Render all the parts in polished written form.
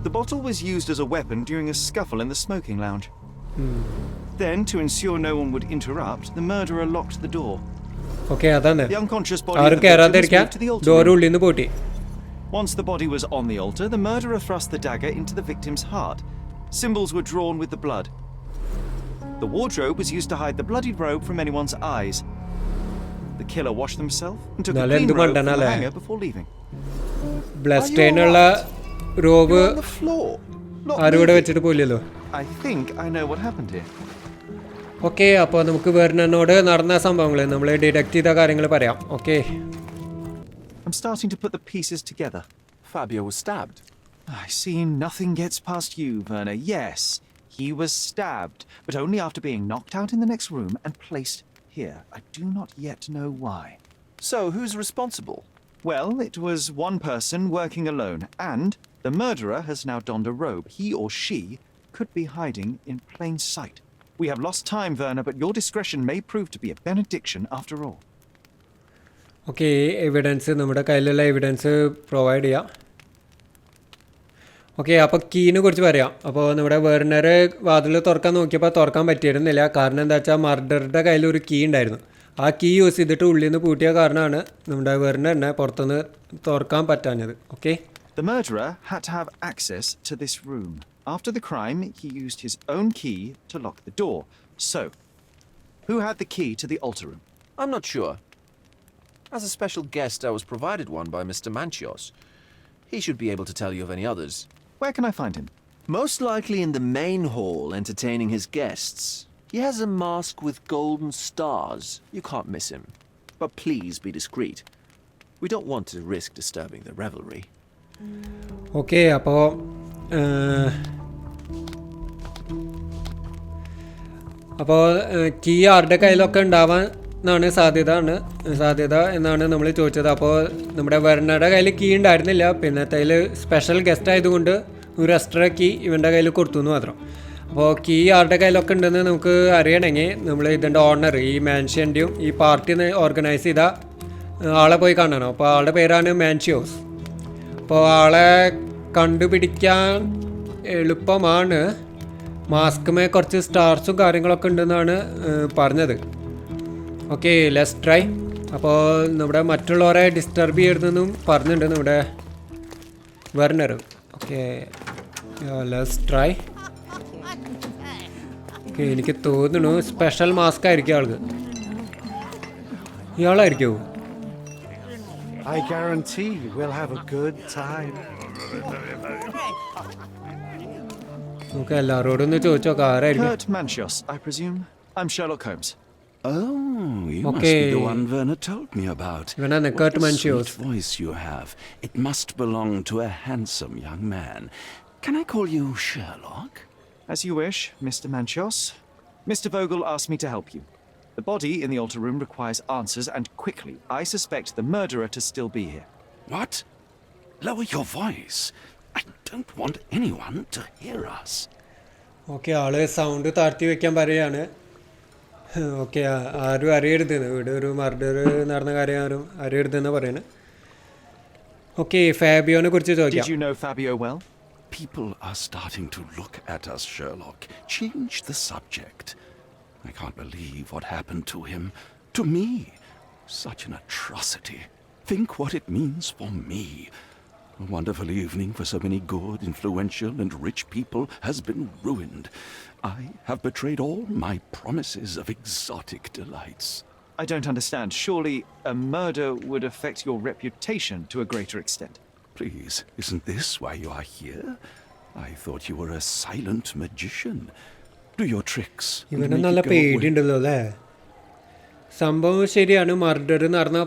The bottle was used as a weapon during a scuffle in the smoking lounge. Then, to ensure no one would interrupt, the murderer locked the door. Okay, adane. The unconscious body of the victim was moved to the altar door room. ullinu poti. Once the body was on the altar, the murderer thrust the dagger into the victim's heart. Symbols were drawn with the blood. The wardrobe was used to hide the bloodied robe from anyone's eyes. The killer washed himself and took a clean robe from the hanger before leaving. Blood stain ulla robe on the floor. ആരോടെ വെച്ചിട്ട് പോയില്ലല്ലോ. I think I know what happened here. Okay, അപ്പോൾ നമുക്ക് വെർണനോട് നടന്ന സംഭവങ്ങൾ നമ്മൾ deduct ചെയ്ത കാര്യങ്ങൾ പറയാം. Okay. I'm starting to put the pieces together. Fabio was stabbed. I see nothing gets past you, Werner. Yes, he was stabbed, but only after being knocked out in the next room and placed here. I do not yet know why. So, who's responsible? Well, it was one person working alone, and the murderer has now donned a robe. He or she could be hiding in plain sight. We have lost time, Werner, but your discretion may prove to be a benediction after all. Okay, evidence നമ്മുടെ കയ്യിലുള്ള evidence provide ചെയ്യാം. Okay, അപ്പോൾ കീനെ കുറിച്ച് പറയാം. അപ്പോൾ നമ്മുടെ Werner വാതിൽ തുറക്കാൻ നോക്കിയപ്പോൾ തുറക്കാൻ പറ്റിയിരുന്നില്ല. കാരണം എന്താ വെച്ചാൽ മർഡറുടെ കയ്യിൽ ഒരു കീ ഉണ്ടായിരുന്നു. ആ കീ യൂസ് ചെയ്തിട്ട് ഉള്ളിൽ നിന്ന് പൂട്ടിയ കാരണമാണ് നമ്മുടെ വെർണറിനെ പുറത്തുനിന്ന് തുറക്കാൻ പറ്റാഞ്ഞത്. Okay. The murderer had to have access to this room. After the crime, he used his own key to lock the door. So, who had the key to the altar room? I'm not sure. As a special guest, I was provided one by Mr. Manchios. He should be able to tell you of any others. Where can I find him? Most likely in the main hall, entertaining his guests. He has a mask with golden stars. You can't miss him. But please be discreet. We don't want to risk disturbing the revelry. Okay, അപ്പോൾ key ആരുടെ കയ്യിലൊക്കെ ഉണ്ടാവാൻ എന്നാണ് സാധ്യത എന്നാണ് നമ്മൾ ചോദിച്ചത്. അപ്പോൾ നമ്മുടെ വെർണറുടെ കയ്യിൽ കീ ഉണ്ടായിരുന്നില്ല. പിന്നത്തേൽ സ്പെഷ്യൽ ഗസ്റ്റ് ആയതുകൊണ്ട് ഒരു എക്സ്ട്രാ കീ ഇവൻ്റെ കയ്യിൽ കൊടുത്തു എന്ന് മാത്രം. അപ്പോൾ കീ ആരുടെ കയ്യിലൊക്കെ ഉണ്ടെന്ന് നമുക്ക് അറിയണമെങ്കിൽ നമ്മൾ ഇതിൻ്റെ ഓണർ, ഈ മാൻഷൻ്റെയും ഈ പാർട്ടി ഓർഗനൈസ് ചെയ്ത ആളെ പോയി കാണണം. അപ്പോൾ ആളുടെ പേരാണ് മാൻഷിയോസ്. അപ്പോൾ ആളെ കണ്ടുപിടിക്കാൻ എളുപ്പമാണ്. മാസ്കുമേ കുറച്ച് സ്റ്റാർസും കാര്യങ്ങളൊക്കെ ഉണ്ടെന്നാണ് പറഞ്ഞത്. Okay, let's try. അപ്പോൾ നമ്മുടെ മറ്റുള്ളവരെ ഡിസ്റ്റർബ് ചെയ്യരുതെന്നും പറഞ്ഞിട്ടുണ്ട് നമ്മുടെ Werner. Okay, let's try. Okay, എനിക്ക് തോന്നുന്നു സ്പെഷ്യൽ മാസ്ക് ആയിരിക്കും ആൾക്ക്. ഇയാളായിരിക്കുമോ? I guarantee we'll have a good time. നമുക്ക് എല്ലാവരോടും ഒന്ന് ചോദിച്ചു നോക്കാം ആരായിരിക്കും. Kurt Manchios, I presume. I'm Sherlock Holmes. Oh, you must be the one Werner told me about. What a sweet voice you have. It must belong to a handsome young man. Can I call you Sherlock? As you wish, Mr. Manchios. Mr. Vogel asked me to help you. The body in the altar room requires answers, and quickly. I suspect the murderer to still be here. What? Lower your voice. I don't want anyone to hear us. Okay, ആള് sound താഴ്ത്തി വെക്കാൻ പറയുകയാണ്. Okay, ആരും അറിയരുതെന്ന്, ഇവിടെ ഒരു murder നടന്ന കാര്യം ആരും അറിയരുതെന്ന് പറയുന്നത്. ഓക്കെ, ഫാബിയോനെ കുറിച്ച് ചോദിക്കാം. Did you know Fabio well? People are starting to look at us, Sherlock. Change the subject. I can't believe what happened to him. To me. Such an atrocity. Think what it means for me. A wonderful evening for so many good, influential, and rich people has been ruined. I have betrayed all my promises of exotic delights. I don't understand. Surely a murder would affect your reputation to a greater extent. Please, isn't this why you are here? I thought you were a silent magician. Do your tricks. ഇവനെ നല്ല പേടിയുണ്ടല്ലോ അല്ലേ? സംഭവം ശരിയാണ്, murder നടന്ന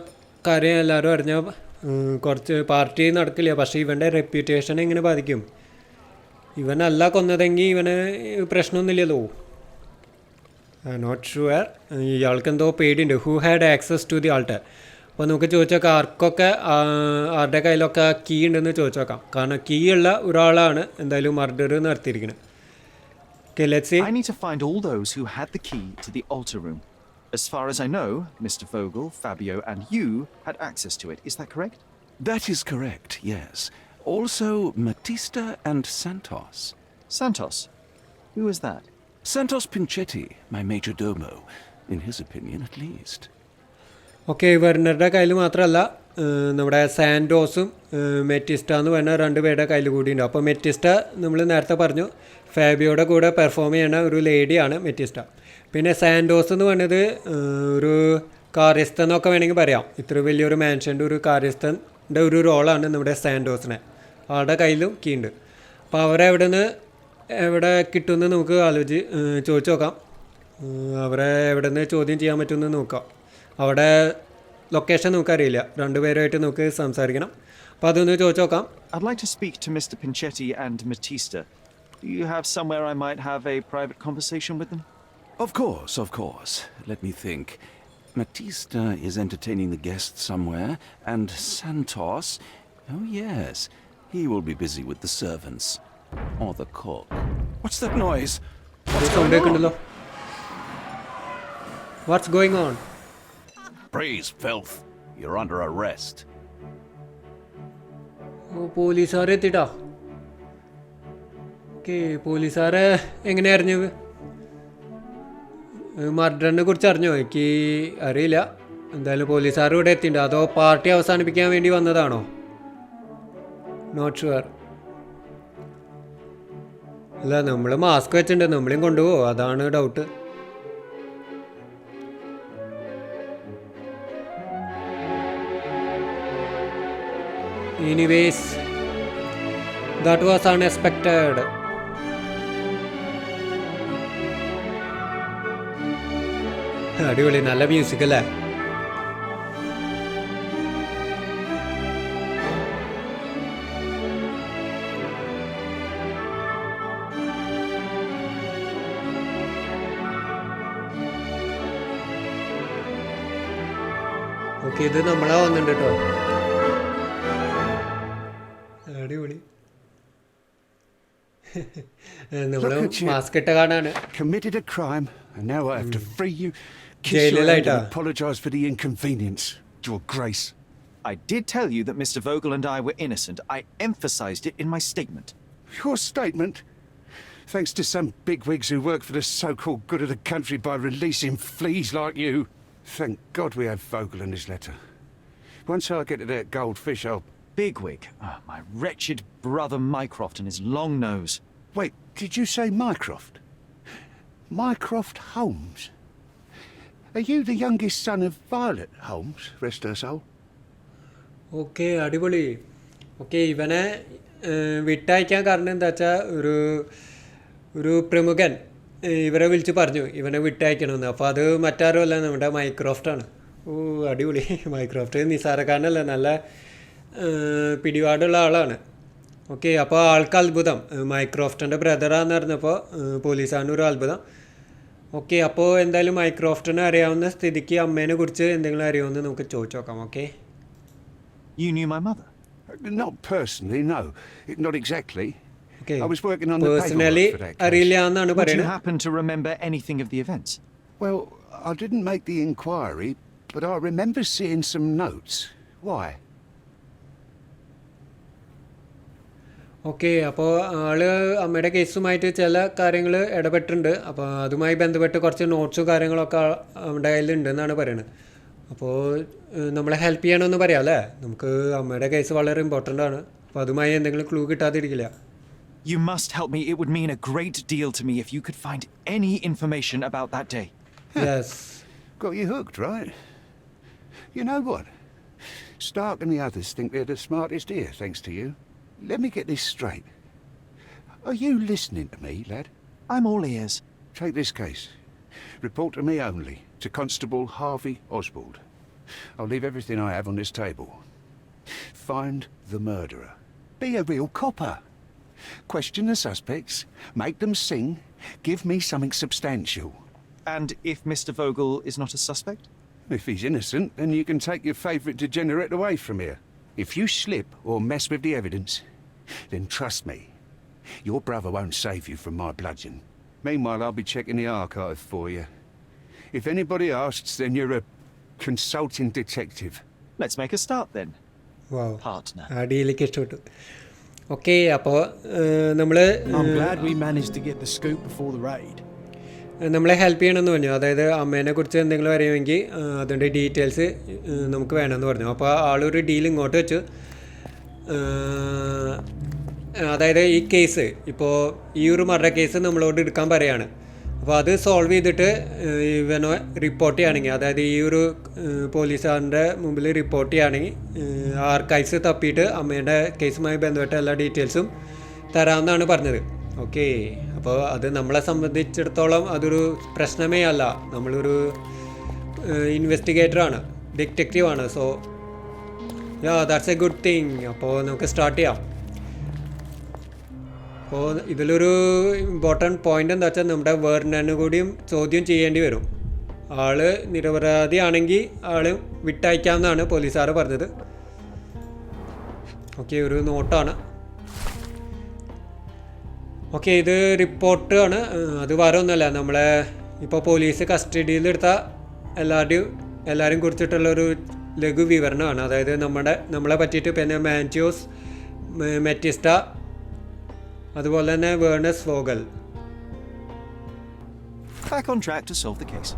കാര്യം എല്ലാവരും അറിഞ്ഞാൽ കുറച്ച് പാർട്ടി നടക്കില്ല. പക്ഷേ ഇവൻ്റെ റെപ്യൂട്ടേഷൻ എങ്ങനെ ബാധിക്കും? ഇവനല്ല കൊന്നതെങ്കിൽ ഇവന് പ്രശ്നമൊന്നുമില്ലല്ലോ. Not sure. ഇയാൾക്ക് എന്തോ പേടിയുണ്ട്. Who had access to the altar. അപ്പോൾ നമുക്ക് ചോദിച്ചു നോക്കാം ആർക്കൊക്കെ ആരുടെ കയ്യിലൊക്കെ കീ ഉണ്ടെന്ന് ചോദിച്ചു നോക്കാം. കാരണം കീ ഉള്ള ഒരാളാണ് എന്തായാലും മർഡർ നടത്തിയിരിക്കുന്നത്. Okay, let's see. I need to find all those who had the key to the altar room. As far as I know, Mr. Vogel, Fabio, and you had access to it. Is that correct? That is correct, yes. Also Matista and Santos. Santos? Who is that? Santos Pinchetti, my major domo, in his opinion at least. Okay വെർണറുടെ കയ്യിൽ മാത്രമല്ല നമ്മുടെ സാൻഡോസും മെറ്റിസ്റ്റ എന്ന് പറഞ്ഞ രണ്ട് പേരുടെ കയ്യിൽ കൂടിയുണ്ട്. അപ്പോൾ മെറ്റിസ്റ്റ നമ്മൾ നേരത്തെ പറഞ്ഞു ഫാബിയോയുടെ കൂടെ പെർഫോം ചെയ്യുന്ന ഒരു ലേഡിയാണ് മെറ്റിസ്റ്റ. പിന്നെ സാൻഡോസ് എന്ന് പറഞ്ഞത് ഒരു കാര്യസ്ഥൻ എന്നൊക്കെ വേണമെങ്കിൽ പറയാം. ഇത്ര വലിയൊരു മാൻഷൻ്റെ ഒരു കാര്യസ്ഥൻ്റെ ഒരു റോളാണ് നമ്മുടെ സാൻഡോസിനെ. ആളുടെ കയ്യിലും കീണ്ട്. അപ്പോൾ എവിടെ കിട്ടുമെന്ന് നമുക്ക് ചോദിച്ചു നോക്കാം. അവരെ എവിടെ നിന്ന് ചോദ്യം ചെയ്യാൻ പറ്റുമെന്ന് നോക്കാം. അവിടെ ലൊക്കേഷൻ നമുക്കറിയില്ല. രണ്ടുപേരുമായിട്ട് നമുക്ക് സംസാരിക്കണം. അപ്പോൾ അതൊന്ന് ചോദിച്ചു നോക്കാം. I'd like to speak to Mr. Pinchetti and Matista. Do you have somewhere I might have a private conversation with them? Of course. Let me think. Matista is entertaining the guests somewhere, and Santos, oh yes, he will be busy with the servants. Or the cook. What's that noise? What's going on? Praise filth. You're under arrest. പോലീസുകാരെ എത്തിട്ടാ. Okay, പോലീസുകാരെ എങ്ങനെ അറിഞ്ഞു? മർഡറിനെ കുറിച്ച് അറിഞ്ഞോ? എനിക്ക് അറിയില്ല. എന്തായാലും പോലീസുകാർ ഇവിടെ എത്തിയിട്ടുണ്ട്. അതോ പാർട്ടി അവസാനിപ്പിക്കാൻ വേണ്ടി വന്നതാണോ? Not sure. അല്ല, നമ്മൾ മാസ്ക് വെച്ചിട്ടുണ്ട്, നമ്മളെയും കൊണ്ടുപോകും, അതാണ് doubt. Anyways, that was unexpected. അടിപൊളി, നല്ല മ്യൂസിക് അല്ലേ? ഓക്കെ, ഇത് നമ്മളാ വന്നിട്ടുണ്ട് കേട്ടോ. അടിപൊളി. നമ്മള് മാസ്ക് ഇട്ട കാണാണ്. Committed a crime and now I have to free you. Kiss Jail your hand later. and apologise for the inconvenience, Your Grace. I did tell you that Mr. Vogel and I were innocent. I emphasized it in my statement. Your statement? Thanks to some bigwigs who work for the so-called good of the country by releasing fleas like you. Thank God we have Vogel in his letter. Once I get to that goldfish, I'll... Bigwig? Oh, my wretched brother Mycroft and his long nose. Wait, did you say Mycroft? Mycroft Holmes? Are you the youngest son of Violet Holmes, rest her soul? Okay, അടിപൊളി. Okay, ഇവനെ വിട്ടയക്കാൻ കാരണം എന്താ വെച്ചാൽ ഒരു പ്രമുഖൻ ഇവരെ വിളിച്ച് പറഞ്ഞു ഇവനെ വിട്ടയക്കണമെന്ന്. അപ്പോൾ അത് മറ്റാരുമല്ല, നമ്മുടെ മൈക്രോഫ്റ്റാണ്. ഓ, അടിപൊളി. മൈക്രോഫ്റ്റ് നിസാരക്കാരനല്ല, നല്ല പിടിപാടുള്ള ആളാണ്. ഓക്കെ, അപ്പോൾ ആൾക്ക് അത്ഭുതം മൈക്രോഫ്റ്റിൻ്റെ ബ്രദറാന്ന് പറഞ്ഞപ്പോൾ പോലീസാണ് ഒരു അത്ഭുതം. ഓക്കെ, അപ്പോൾ എന്തായാലും മൈക്രോഫ്റ്റിനെ അറിയാവുന്ന സ്ഥിതിക്ക് അമ്മേനെ കുറിച്ച് എന്തെങ്കിലും അറിയുമെന്ന് നമുക്ക് ചോദിച്ചു നോക്കാം. Okay. You knew my mother? Not personally, no. Not exactly. Okay. I was working on the Personally, paperwork for that case. അറിയില്ല എന്നാണ് Would you പറയുന്നത്. happen to remember anything of the events? Well, I didn't make the inquiry, but I remember seeing some notes. Why? Okay, അപ്പോൾ ആള് അമ്മയുടെ കേസുമായിട്ട് ചില കാര്യങ്ങൾ ഇടപെട്ടിട്ടുണ്ട്. അപ്പോൾ അതുമായി ബന്ധപ്പെട്ട് കുറച്ച് നോട്ട്സും കാര്യങ്ങളൊക്കെ നമ്മുടെ കയ്യിലുണ്ട് എന്നാണ് പറയുന്നത്. അപ്പോൾ നമ്മളെ ഹെൽപ്പ് ചെയ്യണമെന്ന് പറയാം അല്ലേ? നമുക്ക് അമ്മയുടെ കേസ് വളരെ ഇമ്പോർട്ടൻ്റ് ആണ്. അപ്പോൾ അതുമായി എന്തെങ്കിലും clue കിട്ടാതിരിക്കില്ല. You must help me. It would mean a great deal to me if you could find any information about that day. Yes. Got you hooked, right? You know what? Stark and the others think they're the smartest here, thanks to you. Let me get this straight. Are you listening to me, lad? I'm all ears. Take this case. Report to me only, to Constable Harvey Oswald. I'll leave everything I have on this table. Find the murderer. Be a real copper. Question the suspects, make them sing, give me something substantial. And if Mr. Vogel is not a suspect? If he's innocent, then you can take your favourite degenerate away from here. If you slip or mess with the evidence, then trust me, your brother won't save you from my bludgeon. Meanwhile, I'll be checking the archive for you. If anybody asks, then you're a consulting detective. Let's make a start then, Wow. partner. അടിയിലേക്ക് ഇഷ്ടപ്പെട്ടു. Okay അപ്പോൾ നമ്മൾ I'm glad we managed to get the scoop before the raid. നമ്മളെ help ചെയ്യണമെന്ന് പറഞ്ഞു. അതായത് അമ്മേനെ കുറിച്ച് എന്തെങ്കിലും അറിയുമെങ്കിൽ അതിൻ്റെ ഡീറ്റെയിൽസ് നമുക്ക് വേണമെന്ന് പറഞ്ഞു. അപ്പോൾ ആളൊരു ഡീൽ ഇങ്ങോട്ട് വെച്ചു. അതായത് ഈ കേസ് ഇപ്പോൾ ഈ ഒരു മർഡർ കേസ് നമ്മളോട് എടുക്കാൻ പറയാണ്. അപ്പോൾ അത് സോൾവ് ചെയ്തിട്ട് ഇവനെ റിപ്പോർട്ട് ചെയ്യുകയാണെങ്കിൽ, അതായത് ഈ ഒരു പോലീസുകാരൻ്റെ മുമ്പിൽ റിപ്പോർട്ട് ചെയ്യുകയാണെങ്കിൽ ആർക്കൈവ്സ് തപ്പിയിട്ട് അമ്മേൻ്റെ കേസുമായി ബന്ധപ്പെട്ട എല്ലാ ഡീറ്റെയിൽസും തരാമെന്നാണ് പറഞ്ഞത്. ഓക്കെ, അപ്പോൾ അത് നമ്മളെ സംബന്ധിച്ചിടത്തോളം അതൊരു പ്രശ്നമേ അല്ല. നമ്മളൊരു ഇൻവെസ്റ്റിഗേറ്ററാണ്, ഡിറ്റക്റ്റീവാണ്. So that's a good thing. അപ്പോൾ നമുക്ക് സ്റ്റാർട്ട് ചെയ്യാം. അപ്പോൾ ഇതിലൊരു ഇമ്പോർട്ടൻറ്റ് പോയിൻ്റ് എന്താ വെച്ചാൽ നമ്മുടെ വേർണന് കൂടിയും ചോദ്യം ചെയ്യേണ്ടി വരും. ആള് നിരപരാധിയാണെങ്കിൽ ആൾ വിട്ടയക്കാമെന്നാണ് പോലീസുകാർ പറഞ്ഞത്. ഓക്കെ, ഒരു നോട്ടാണ്. ഓക്കെ, ഇത് റിപ്പോർട്ട് ആണ്. അത് വേറെ ഒന്നുമല്ല, നമ്മളെ ഇപ്പോൾ പോലീസ് കസ്റ്റഡിയിലെടുത്ത എല്ലാവരെയും കുറിച്ചിട്ടുള്ളൊരു ലഘു വിവരണമാണ്. അതായത് നമ്മളെ പറ്റിയിട്ട് പിന്നെ മാൻറ്റിയോസ്, മെറ്റിസ്റ്റ, അതുപോലെ തന്നെ Werner's Vogel. Back on track to solve the case.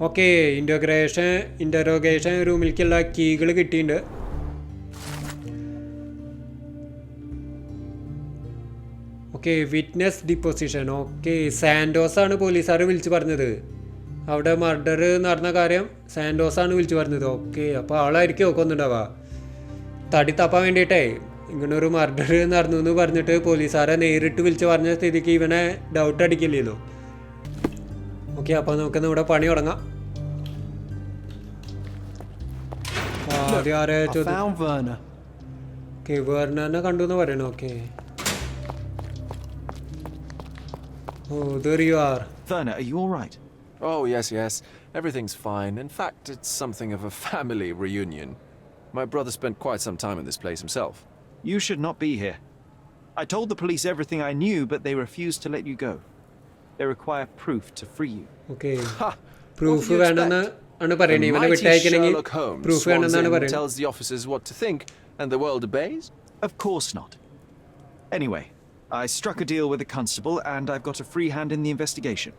Okay, interrogation റൂമിലേക്കുള്ള കീകൾ കിട്ടിയിട്ടുണ്ട്. Okay, witness deposition. ഓക്കെ, സാൻഡോസാണ് പോലീസുകാർ വിളിച്ച് പറഞ്ഞത്. അവിടെ മർഡർ നടന്ന കാര്യം സാൻഡോസാണ് വിളിച്ച് പറഞ്ഞത്. ഓക്കെ, അപ്പോൾ ആളായിരിക്കും ഒക്കെ ഒന്നുണ്ടാവുക. തടി തപ്പാൻ വേണ്ടിയിട്ടേ ഇങ്ങനെ ഒരു മർഡർ നടന്നു എന്ന് പറഞ്ഞിട്ട് പോലീസുകാരെ നേരിട്ട് വിളിച്ച് പറഞ്ഞ സ്ഥിതിക്ക് ഇവനെ ഡൗട്ട് അടിക്കില്ലല്ലോ. ഓക്കെ, അപ്പോൾ നമുക്ക് നമ്മുടെ പണി തുടങ്ങാം. ആദ്യം ആരെ ചോദ്യം? ഓക്കെ, വേർണനെ കണ്ടു എന്ന് പറയണു. Okay, oh, there you are. Werner, are you all right? Oh, yes. Everything's fine. In fact, it's something of a family reunion. My brother spent quite some time in this place himself. You should not be here. I told the police everything I knew, but they refused to let you go. They require proof to free you. Okay. Ha! Proof വേണമെന്ന് ആണ് പറയുന്നത്. ഇവനെ വിട്ടയക്കണമെങ്കിൽ Sherlock Holmes proof വേണമെന്നാണ് swans in, പറയുന്നത്. tells the officers what to think, and the world obeys? Of course not. Anyway, I struck a deal with the constable, and I've got a free hand in the investigation.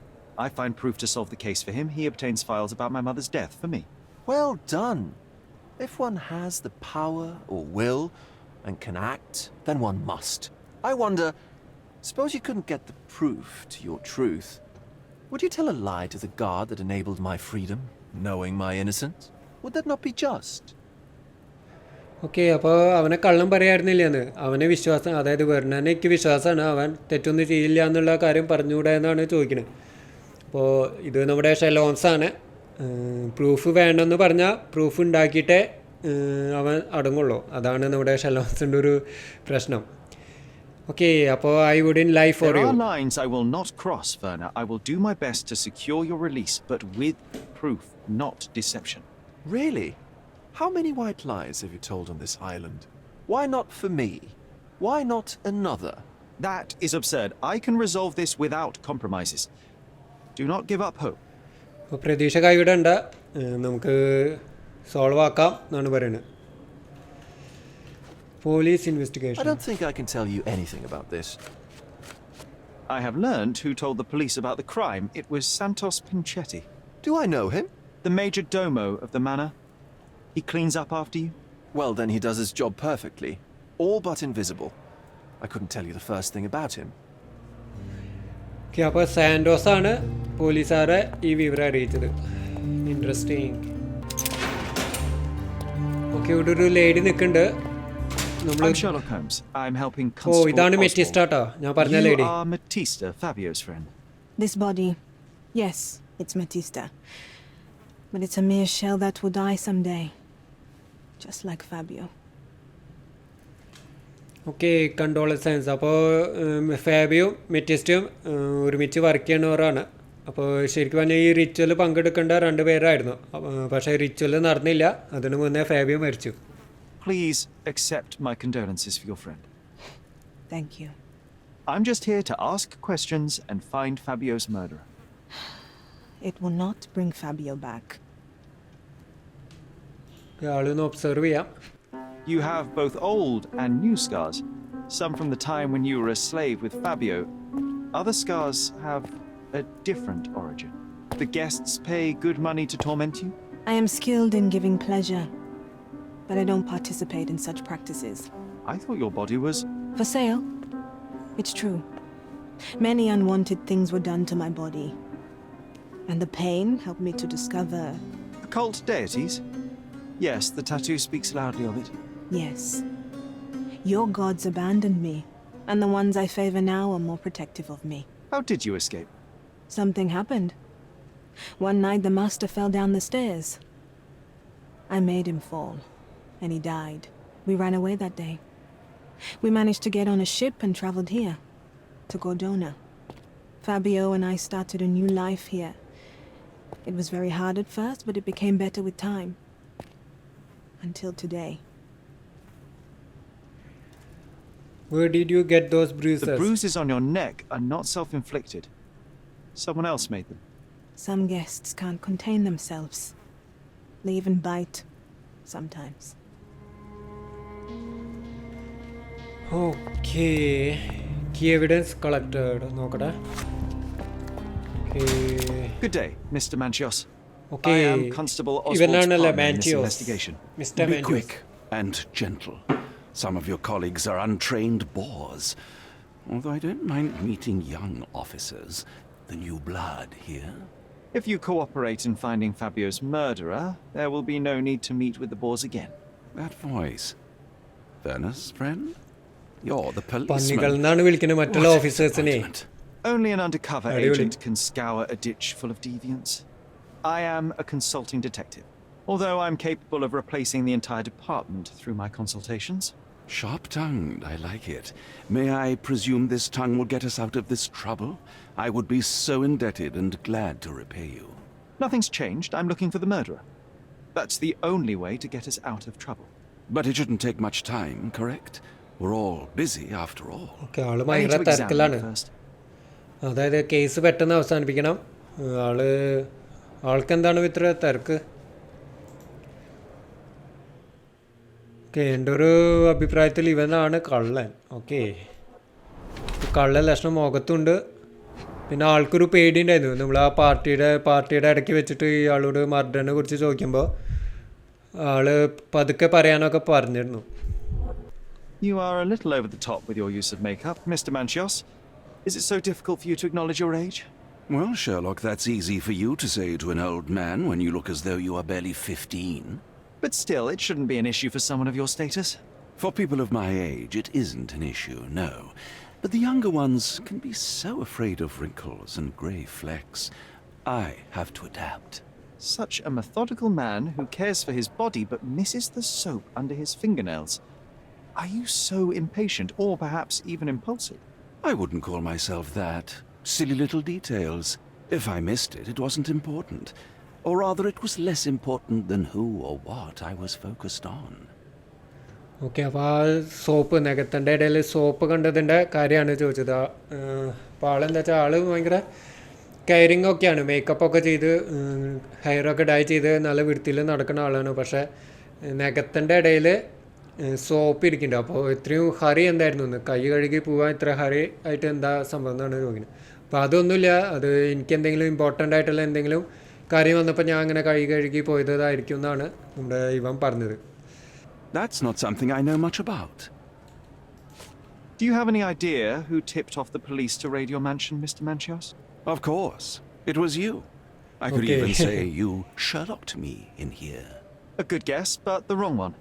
I find proof to solve the case for him. He obtains files about my mother's death for me. Well done. If one has the power or will and can act, then one must. I wonder, suppose you couldn't get the proof to your truth. Would you tell a lie to the guard that enabled my freedom, knowing my innocence? Would that not be just? Okay, അപ്പോൾ അവനെ കള്ളം പറയായിരുന്നില്ലെന്ന് അവനെ വിശ്വാസം, അതായത് വെർണനയ്ക്ക് വിശ്വാസമാണ് അവൻ തെറ്റൊന്നും ചെയ്യില്ല എന്നുള്ള കാര്യം പറഞ്ഞുകൂടാ എന്നാണ് ചോദിക്കുന്നത്. അപ്പോൾ ഇത് നമ്മുടെ ഷെലോൺസാണ്. പ്രൂഫ് വേണമെന്ന് പറഞ്ഞാൽ പ്രൂഫ് ഉണ്ടാക്കിയിട്ടേ അവൻ അടങ്ങുള്ളൂ. അതാണ് നമ്മുടെ ഷെലോൺസിൻ്റെ ഒരു പ്രശ്നം. ഓക്കെ, അപ്പോൾ I would in life for you. There are lines I will not cross, Werner. I will do my best to secure your release, but with proof, not deception. Really? How many white lies have you told on this island? Why not for me? Why not another? That is absurd. I can resolve this without compromises. Do not give up hope. അപ്പോൾ പ്രതീക്ഷ കൈവിടണ്ട, നമുക്ക് solve ആക്കാം എന്നാണ് പറയുന്നത്. Police I investigation. don't think I can tell you anything about this. I have learned who told the police about the crime. It was Santos Pinchetti, Do I know him? the major domo of the manor. He cleans up after you. Well, then he does his job perfectly. All but invisible. I couldn't tell you the first thing about him. Okay, അപ്പോൾ സാൻഡോസാണ് പോലീസുകാരെ ഈ വിവരം അറിയിച്ചത്. Interesting. Okay, ഇവിടെ ഒരു lady നിൽക്കുന്നുണ്ട്. നമ്മൾ I'm Sherlock Holmes. I'm helping oh Constable ഇതാണ് Oswald. മെറ്റിസ്റ്റ കേട്ടോ, ഞാൻ പറഞ്ഞ You lady. are Matista, Fabio's friend. This body, yes, it's Matista. But it's a mere shell that will die someday. Just like Fabio. Okay, condolence. അപ്പോൾ ഫാബിയും മെറ്റിസ്റ്റും ഒരുമിച്ച് work ചെയ്യണവരാണ്. അപ്പോൾ ശരിക്കും പറഞ്ഞാൽ ഈ റിച്വൽ പങ്കെടുക്കേണ്ട 2 പേരായിരുന്നു. പക്ഷേ റിച്വൽ നടന്നില്ല, അതിനു മുന്നേ ഫാബിയോ മരിച്ചു. Please accept my condolences for your friend. Thank you. I'm just here to ask questions and find Fabio's murderer. It will not bring Fabio back. ആളൊന്ന് ഒബ്സർവ് ചെയ്യാം. You have both old and new scars. some from the time when you were a slave with Fabio. Other scars have a different origin. The guests pay good money to torment you? I am skilled in giving pleasure, but I don't participate in such practices. I thought your body was... For sale? It's true. Many unwanted things were done to my body. And the pain helped me to discover... Occult deities? Yes, the tattoo speaks loudly of it. Yes. Your gods abandoned me, and the ones I favor now are more protective of me. How did you escape? Something happened. One night the master fell down the stairs. I made him fall, and he died. We ran away that day. We managed to get on a ship and traveled here, to Gordona. Fabio and I started a new life here. It was very hard at first, but it became better with time. Until today. Where did you get those bruises? The bruises on your neck are not self-inflicted. Someone else made them. Some guests can't contain themselves. They even bite, sometimes. Okay. Key evidence collected. Nokada. Okay. Good day, Mr. Manchios. Okay. I am Constable Oswald's Ivananala partner in this Manchios. investigation. Mr. Be Manchios. quick and gentle. Some of your colleagues are untrained boors. Although I don't mind meeting young officers. The new blood here. If you cooperate in finding Fabio's murderer, there will be no need to meet with the Boers again. That voice. Werner's friend? You're the പന്നികൾ policeman. എന്നാണ് വിളിക്കുന്നത് മറ്റുള്ള What ഓഫീസേഴ്സിനെ. appointment. Only an undercover Are you agent can scour a ditch full of deviants. I am a consulting detective, although I'm capable of replacing the entire department through my consultations. Sharp-tongued, I like it. May I presume this tongue will get us out of this trouble? I would be so indebted and glad to repay you. Nothing's changed. I'm looking for the murderer. That's the only way to get us out of trouble. But it shouldn't take much time, correct? We're all busy after all. Okay ആള് I need ഭയങ്കര to examine തിരക്കിലാണ്. it first. അതായത് case പെട്ടെന്ന് അവസാനിപ്പിക്കണം. ആൾക്കെന്താണ് ഇത്ര തിരക്ക്? Okay, എൻ്റെ ഒരു അഭിപ്രായത്തിൽ ഇവനാണ് കള്ളൻ. ഓക്കെ, കള്ളൻ ലക്ഷണം മുഖത്തുണ്ട്. പിന്നെ ആൾക്കൊരു പേടി ഉണ്ടായിരുന്നു. നമ്മൾ ആ പാർട്ടിയുടെ ഇടയ്ക്ക് വെച്ചിട്ട് ഇയാളോട് മർഡറിനെ കുറിച്ച് ചോദിക്കുമ്പോൾ ആള് പതുക്കെ പറയാനൊക്കെ പറഞ്ഞിരുന്നു. You are a little over the top with your use of makeup, Mr. Manchios. Is it so difficult for you to acknowledge your age? Well, Sherlock, that's easy for you to say to an old man when you look as though you are barely 15. But still, it shouldn't be an issue for someone of your status. For people of my age, it isn't an issue, no. But the younger ones can be so afraid of wrinkles and grey flecks. I have to adapt. Such a methodical man who cares for his body but misses the soap under his fingernails. Are you so impatient, or perhaps even impulsive? I wouldn't call myself that. Silly little details. If I missed it, it wasn't important. Or rather, it was less important than who or what I was focused on. Okay, അപ്പോൾ ആ soap നഖത്തിൻ്റെ ഇടയിൽ soap കണ്ടതിൻ്റെ കാര്യമാണ് ചോദിച്ചത്. അപ്പോൾ ആളെന്താ വെച്ചാൽ ആൾ ഭയങ്കര caring ഒക്കെയാണ്, മേക്കപ്പൊക്കെ ചെയ്ത് ഹെയറൊക്കെ ഡൈ ചെയ്ത് നല്ല വൃത്തിയിൽ നടക്കുന്ന ആളാണ്. പക്ഷേ നഖത്തിൻ്റെ ഇടയിൽ സോപ്പ് ഇരിക്കുന്നുണ്ട്. അപ്പോൾ ഇത്രയും ഹറി എന്തായിരുന്നു, കൈ കഴുകി പോകാൻ ഇത്ര ഹറി ആയിട്ട് എന്താ സംഭവം എന്നാണ് ചോദിക്കുന്നത്. അപ്പോൾ അതൊന്നുമില്ല, അത് എനിക്ക് എന്തെങ്കിലും ഇമ്പോർട്ടൻ്റ് ആയിട്ടുള്ള എന്തെങ്കിലും കാര്യം വന്നപ്പോൾ ഞാൻ അങ്ങനെ കൈ കഴുകി പോയതായിരിക്കും എന്നാണ് നമ്മുടെ ഇവൻ പറഞ്ഞത്. That's not something I know much about. Do you have any idea who tipped off the police to raid your mansion, Mr. Manchios? Of course. It was you. I could Okay. even say you Sherlocked me in here. A good guess, but the wrong one.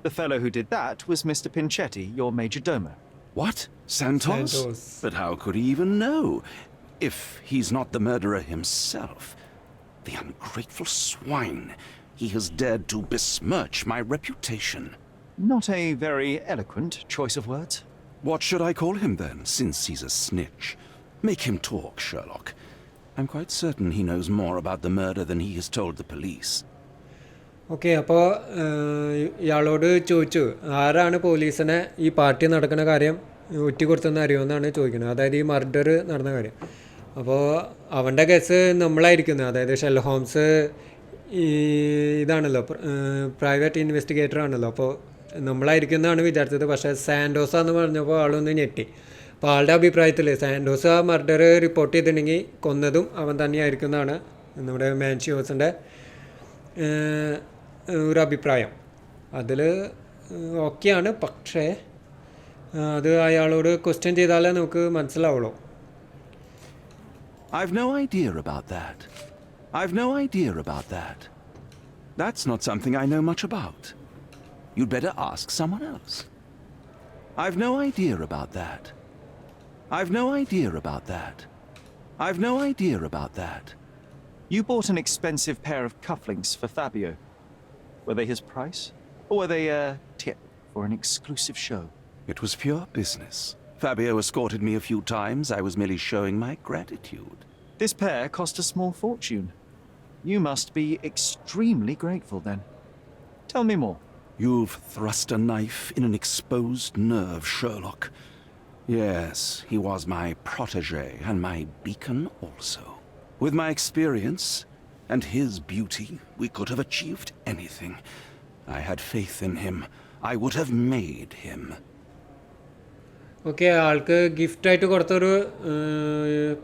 The fellow who did that was Mr. Pinchetti, your major domo. What? Santos? Santos. But how could he even know? If he's not the murderer himself. The ungrateful swine. He has dared to besmirch my reputation. Not a very eloquent choice of words. What should I call him then, since he's a snitch? Make him talk, Sherlock. I'm quite certain he knows more about the murder than he has told the police. Okay, അപ്പോൾ ഇയാളോട് ചോദിച്ചു ആരാണ് പോലീസിനെ ഈ party നടക്കുന്ന കാര്യം ഒറ്റിക്കൊടുത്തെന്ന് അറിയുമെന്നാണ് ചോദിക്കുന്നത്. അതായത് ഈ മർഡർ നടന്ന കാര്യം. അപ്പോൾ അവൻ്റെ കേസ് നമ്മളായിരിക്കുന്നത്, അതായത് ഷെർലക് ഹോംസ് ഇതാണല്ലോ, പ്രൈവറ്റ് ഇൻവെസ്റ്റിഗേറ്റർ ആണല്ലോ. അപ്പോൾ നമ്മളായിരിക്കുന്നതാണ് വിചാരിച്ചത്. പക്ഷേ സാൻഡോസാന്ന് പറഞ്ഞപ്പോൾ ആളൊന്ന് ഞെട്ടി. അപ്പോൾ ആളുടെ അഭിപ്രായത്തിൽ സാൻഡോസ് ആ മർഡർ റിപ്പോർട്ട് ചെയ്തിട്ടുണ്ടെങ്കിൽ കൊന്നതും അവൻ തന്നെയായിരിക്കുന്നതാണ് നമ്മുടെ മാൻഷിയോസിൻ്റെ ഒരു അഭിപ്രായം. അതിൽ ഓക്കെയാണ്, പക്ഷേ അത് അയാളോട് ക്വസ്റ്റ്യൻ ചെയ്താലേ നമുക്ക് മനസ്സിലാവുള്ളൂ. I've no idea about that. I've no idea about that. That's not something I know much about. You'd better ask someone else. I've no idea about that. I've no idea about that. I've no idea about that. You bought an expensive pair of cufflinks for Fabio. Were they his price? Or were they a tip for an exclusive show? It was pure business. Fabio escorted me a few times. I was merely showing my gratitude. This pair cost a small fortune. You must be extremely grateful then. Tell me more. You've thrust a knife in an exposed nerve, Sherlock. Yes, he was my protégé and my beacon also. With my experience and his beauty, we could have achieved anything. I had faith in him. I would have made him. Okay, ആൾക്ക് ഗിഫ്റ്റായിട്ട് കൊടുത്തൊരു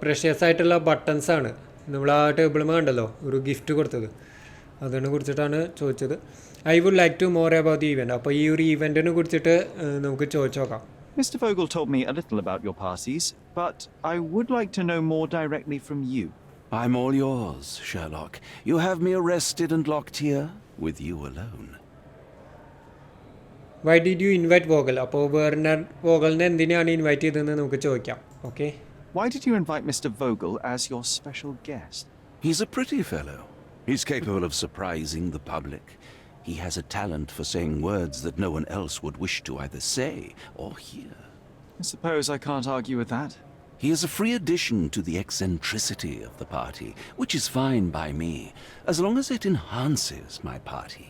precious ആയിട്ടുള്ള ബട്ടൺസാണ് നമ്മൾ ആ table കണ്ടല്ലോ ഒരു gift കൊടുത്തത്. അതിനെ കുറിച്ചിട്ടാണ് ചോദിച്ചത്. I would like to more about the event. അപ്പോൾ ഈ ഒരു ഇവൻറ്റിനെ കുറിച്ചിട്ട് നമുക്ക് ചോദിച്ചു നോക്കാം. Mr. Vogel told me a little about your parties, but I would like to know more directly from you. I'm all yours, Sherlock. You have me arrested and locked here with you alone. Why did you invite Vogel? അപ്പോൾ Werner വോഗലിനെ എന്തിനാണ് invite ചെയ്തതെന്ന് നമുക്ക് ചോദിക്കാം. Okay, Why did you invite Mr. Vogel as your special guest? He's a pretty fellow. He's capable of surprising the public. He has a talent for saying words that no one else would wish to either say or hear. I suppose I can't argue with that. He is a free addition to the eccentricity of the party, which is fine by me, as long as it enhances my party.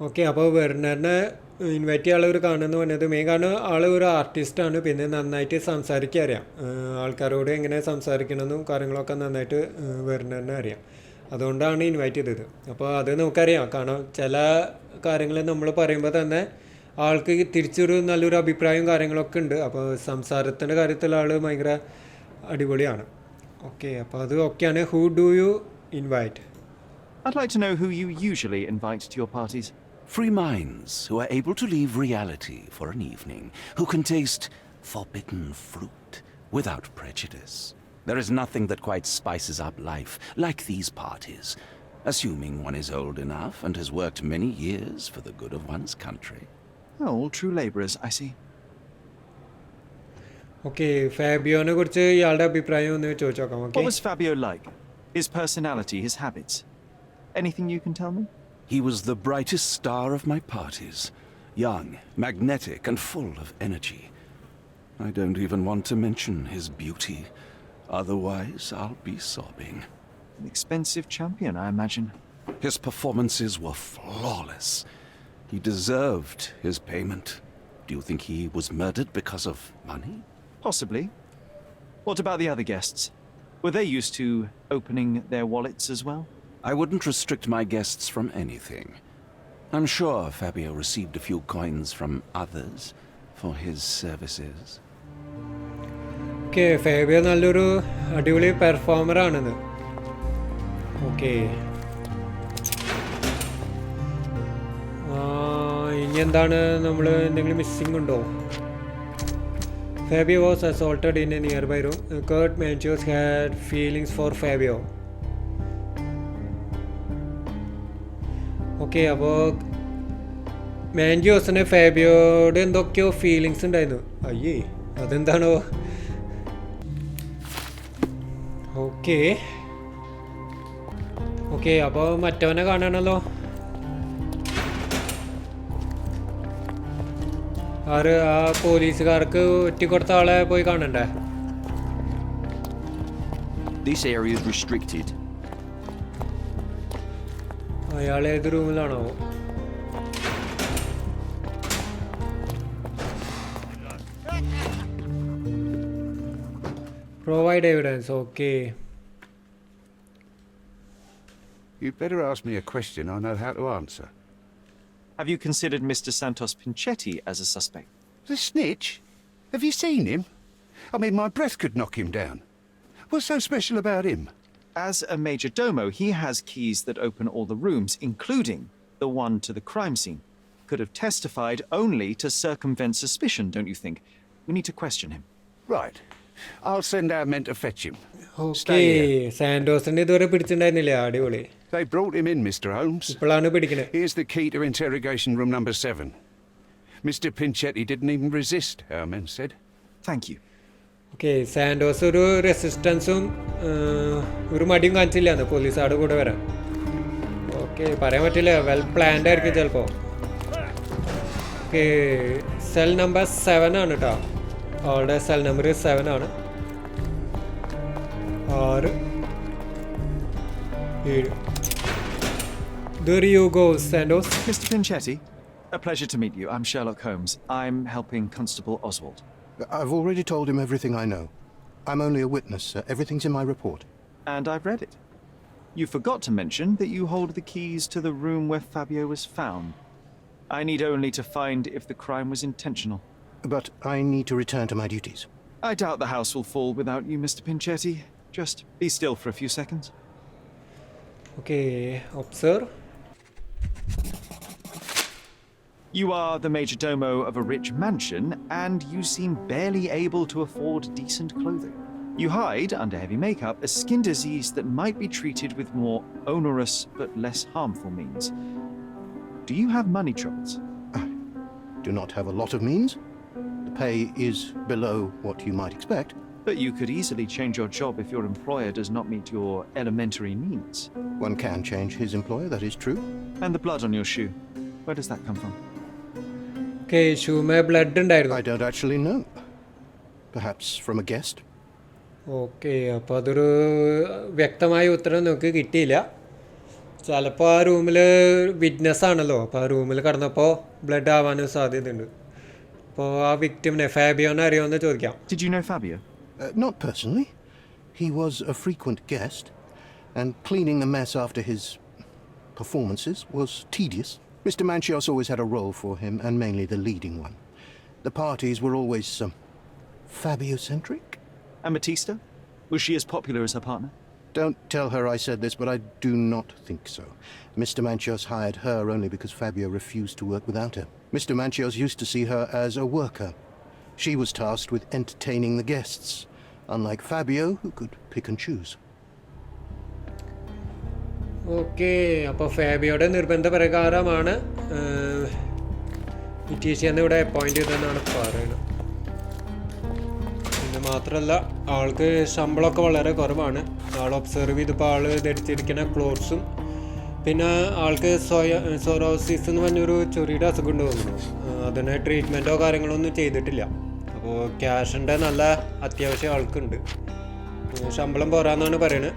Okay, അപ്പോൾ വെർണറിനെ invite ചെയ്യാനുള്ള ഒരു കാണുമെന്ന് പറഞ്ഞത് main കാരണം ആൾ ഒരു ആർട്ടിസ്റ്റാണ്. പിന്നെ നന്നായിട്ട് സംസാരിക്കാൻ അറിയാം. ആൾക്കാരോട് എങ്ങനെ സംസാരിക്കണമെന്നും കാര്യങ്ങളൊക്കെ നന്നായിട്ട് വെർണറിനെ അറിയാം. അതുകൊണ്ടാണ് ഇൻവൈറ്റ് ചെയ്തത്. അപ്പോൾ അത് നമുക്കറിയാം. കാരണം ചില കാര്യങ്ങൾ നമ്മൾ പറയുമ്പോൾ തന്നെ ആൾക്ക് തിരിച്ചൊരു നല്ലൊരു അഭിപ്രായവും കാര്യങ്ങളൊക്കെ ഉണ്ട്. അപ്പോൾ സംസാരത്തിൻ്റെ കാര്യത്തിൽ ആൾ ഭയങ്കര അടിപൊളിയാണ്. ഓക്കെ, അപ്പോൾ അത് ഓക്കെയാണ്. Who do you invite? I'd like to know who you usually invite to your parties. Free minds who are able to leave reality for an evening, who can taste forbidden fruit without prejudice. There is nothing that quite spices up life like these parties, assuming one is old enough and has worked many years for the good of one's country. Oh, all true labourers, I see. Okay, ഫാബിയോനെ കുറിച്ച് ഇയാളുടെ അഭിപ്രായം ഒന്ന് ചോദിച്ചു നോക്കാം. Okay, What was Fabio like? His personality, his habits? Anything you can tell me? He was the brightest star of my parties, young, magnetic, and full of energy. I don't even want to mention his beauty, otherwise I'll be sobbing. An expensive champion, I imagine. His performances were flawless. He deserved his payment. Do you think he was murdered because of money? Possibly. What about the other guests? Were they used to opening their wallets as well? I wouldn't restrict my guests from anything. I'm sure Fabio received a few coins from others for his services. Okay, Fabio നല്ലൊരു അടിപൊളി പെർഫോമറാണെന്ന്. Okay, ഇനി എന്താണ് നമ്മൾ എന്തെങ്കിലും missing ഉണ്ടോ? Fabio was assaulted in a nearby room. Kurt Manchios had feelings for Fabio. Okay, അപ്പോൾ മാൻജിയോസിന് ഫാബിയോട് എന്തൊക്കെയോ feelings ഉണ്ടായിരുന്നു. അയ്യേ, അതെന്താണോ? ഓക്കെ ഓക്കെ, അപ്പോൾ മറ്റവനെ കാണണമല്ലോ. ആര് ആ പോലീസുകാർക്ക് ഒറ്റിക്കൊടുത്ത ആളെ പോയി കാണണ്ടേ? This area is restricted. അയാൾ ഏത് റൂമിലാണോ? Provide evidence. Okay, You'd better ask me a question I know how to answer. Have you considered Mr. Santos Pinchetti as a suspect? The snitch? Have you seen him? I mean, my breath could knock him down. What's so special about him? As a major domo, he has keys that open all the rooms, including the one to the crime scene. Could have testified only to circumvent suspicion, don't you think? We need to question him. Right. I'll send our men to fetch him. Okay സാൻഡോസിന്റെ ഇതുവരെ പിടിച്ചിട്ടുണ്ടായിരുന്നില്ലേ അടിപൊളി They brought him in, Mr. Holmes. ഇപ്പോഴാണ് പിടിക്കണേ Here's the key to interrogation room number 7. Mr. Pinchetti didn't even resist, our men said. Thank you. Okay Santos ഒരു റെസിസ്റ്റൻസും ഒരു മടിയും കാണിച്ചില്ലാന്ന് പോലീസുകാരുടെ കൂടെ വരാൻ ഓക്കെ പറയാൻ പറ്റില്ല വെൽ പ്ലാൻഡ് ആയിരിക്കും ചിലപ്പോൾ ഓക്കെ സെൽ നമ്പർ 7 ആണ് കേട്ടോ അവളുടെ സെൽ നമ്പർ 7 ആണ് 6 7 There you go, Sandos. Mr. Pinchetti, a pleasure to meet you. I'm Sherlock Holmes. I'm helping Constable Oswald. I've already told him everything I know. I'm only a witness. Everything's in my report. And I've read it. You forgot to mention that you hold the keys to the room where Fabio was found. I need only to find if the crime was intentional. But I need to return to my duties. I doubt the house will fall without you, Mr. Pinchetti. Just be still for a few seconds. Okay, observe. You are the major domo of a rich mansion, and you seem barely able to afford decent clothing. You hide under heavy makeup a skin disease that might be treated with more onerous but less harmful means. Do you have money troubles? I do not have a lot of means. The pay is below what you might expect. But you could easily change your job if your employer does not meet your elementary needs. One can change his employer, that is true. And the blood on your shoe, where does that come from? Okay, ഷൂമേ blood ഉണ്ടായിരുന്നു I don't actually know. Perhaps from a guest. Okay അപ്പോൾ അതൊരു വ്യക്തമായ ഉത്തരം നമുക്ക് കിട്ടിയില്ല ചിലപ്പോൾ ആ റൂമിൽ വിറ്റ്നസ് ആണല്ലോ അപ്പോൾ ആ റൂമിൽ കടന്നപ്പോൾ ബ്ലഡ് ആവാനും സാധ്യതയുണ്ട് അപ്പോൾ ആ വിക്ടിമിനെ ഫാബിയോനെ അറിയാമെന്ന് ചോദിക്കാം Did you know Fabio? Not personally. He was a frequent guest, and cleaning the mess after his performances was tedious. Mr. Manchios always had a role for him, and mainly the leading one. The parties were always Fabio-centric. And Batista? Was she as popular as her partner? Don't tell her I said this, but I do not think so. Mr. Manchios hired her only because Fabio refused to work without her. Mr. Manchios used to see her as a worker. She was tasked with entertaining the guests, unlike Fabio, who could pick and choose. Okay അപ്പോൾ ഫാബിയോയുടെ നിർബന്ധപ്രകാരമാണ് ഇറ്റീഷ്യന്ന് ഇവിടെ appoint ചെയ്തതെന്നാണ് പറയുന്നത് പിന്നെ മാത്രമല്ല ആൾക്ക് ശമ്പളമൊക്കെ വളരെ കുറവാണ് ആൾ observe ചെയ്തപ്പോൾ ആൾ ധരിച്ചിരിക്കുന്ന ക്ലോത്ത്സും പിന്നെ ആൾക്ക് സോറോസിസ് എന്ന് പറഞ്ഞൊരു ചൊറിയുടെ അസുഖം ഉണ്ട് തോന്നുന്നു അതിന് ട്രീറ്റ്മെൻറ്റോ കാര്യങ്ങളോ ഒന്നും ചെയ്തിട്ടില്ല അപ്പോൾ ക്യാഷിൻ്റെ നല്ല അത്യാവശ്യം ആൾക്കുണ്ട് ശമ്പളം പോരാന്നാണ് പറയുന്നത്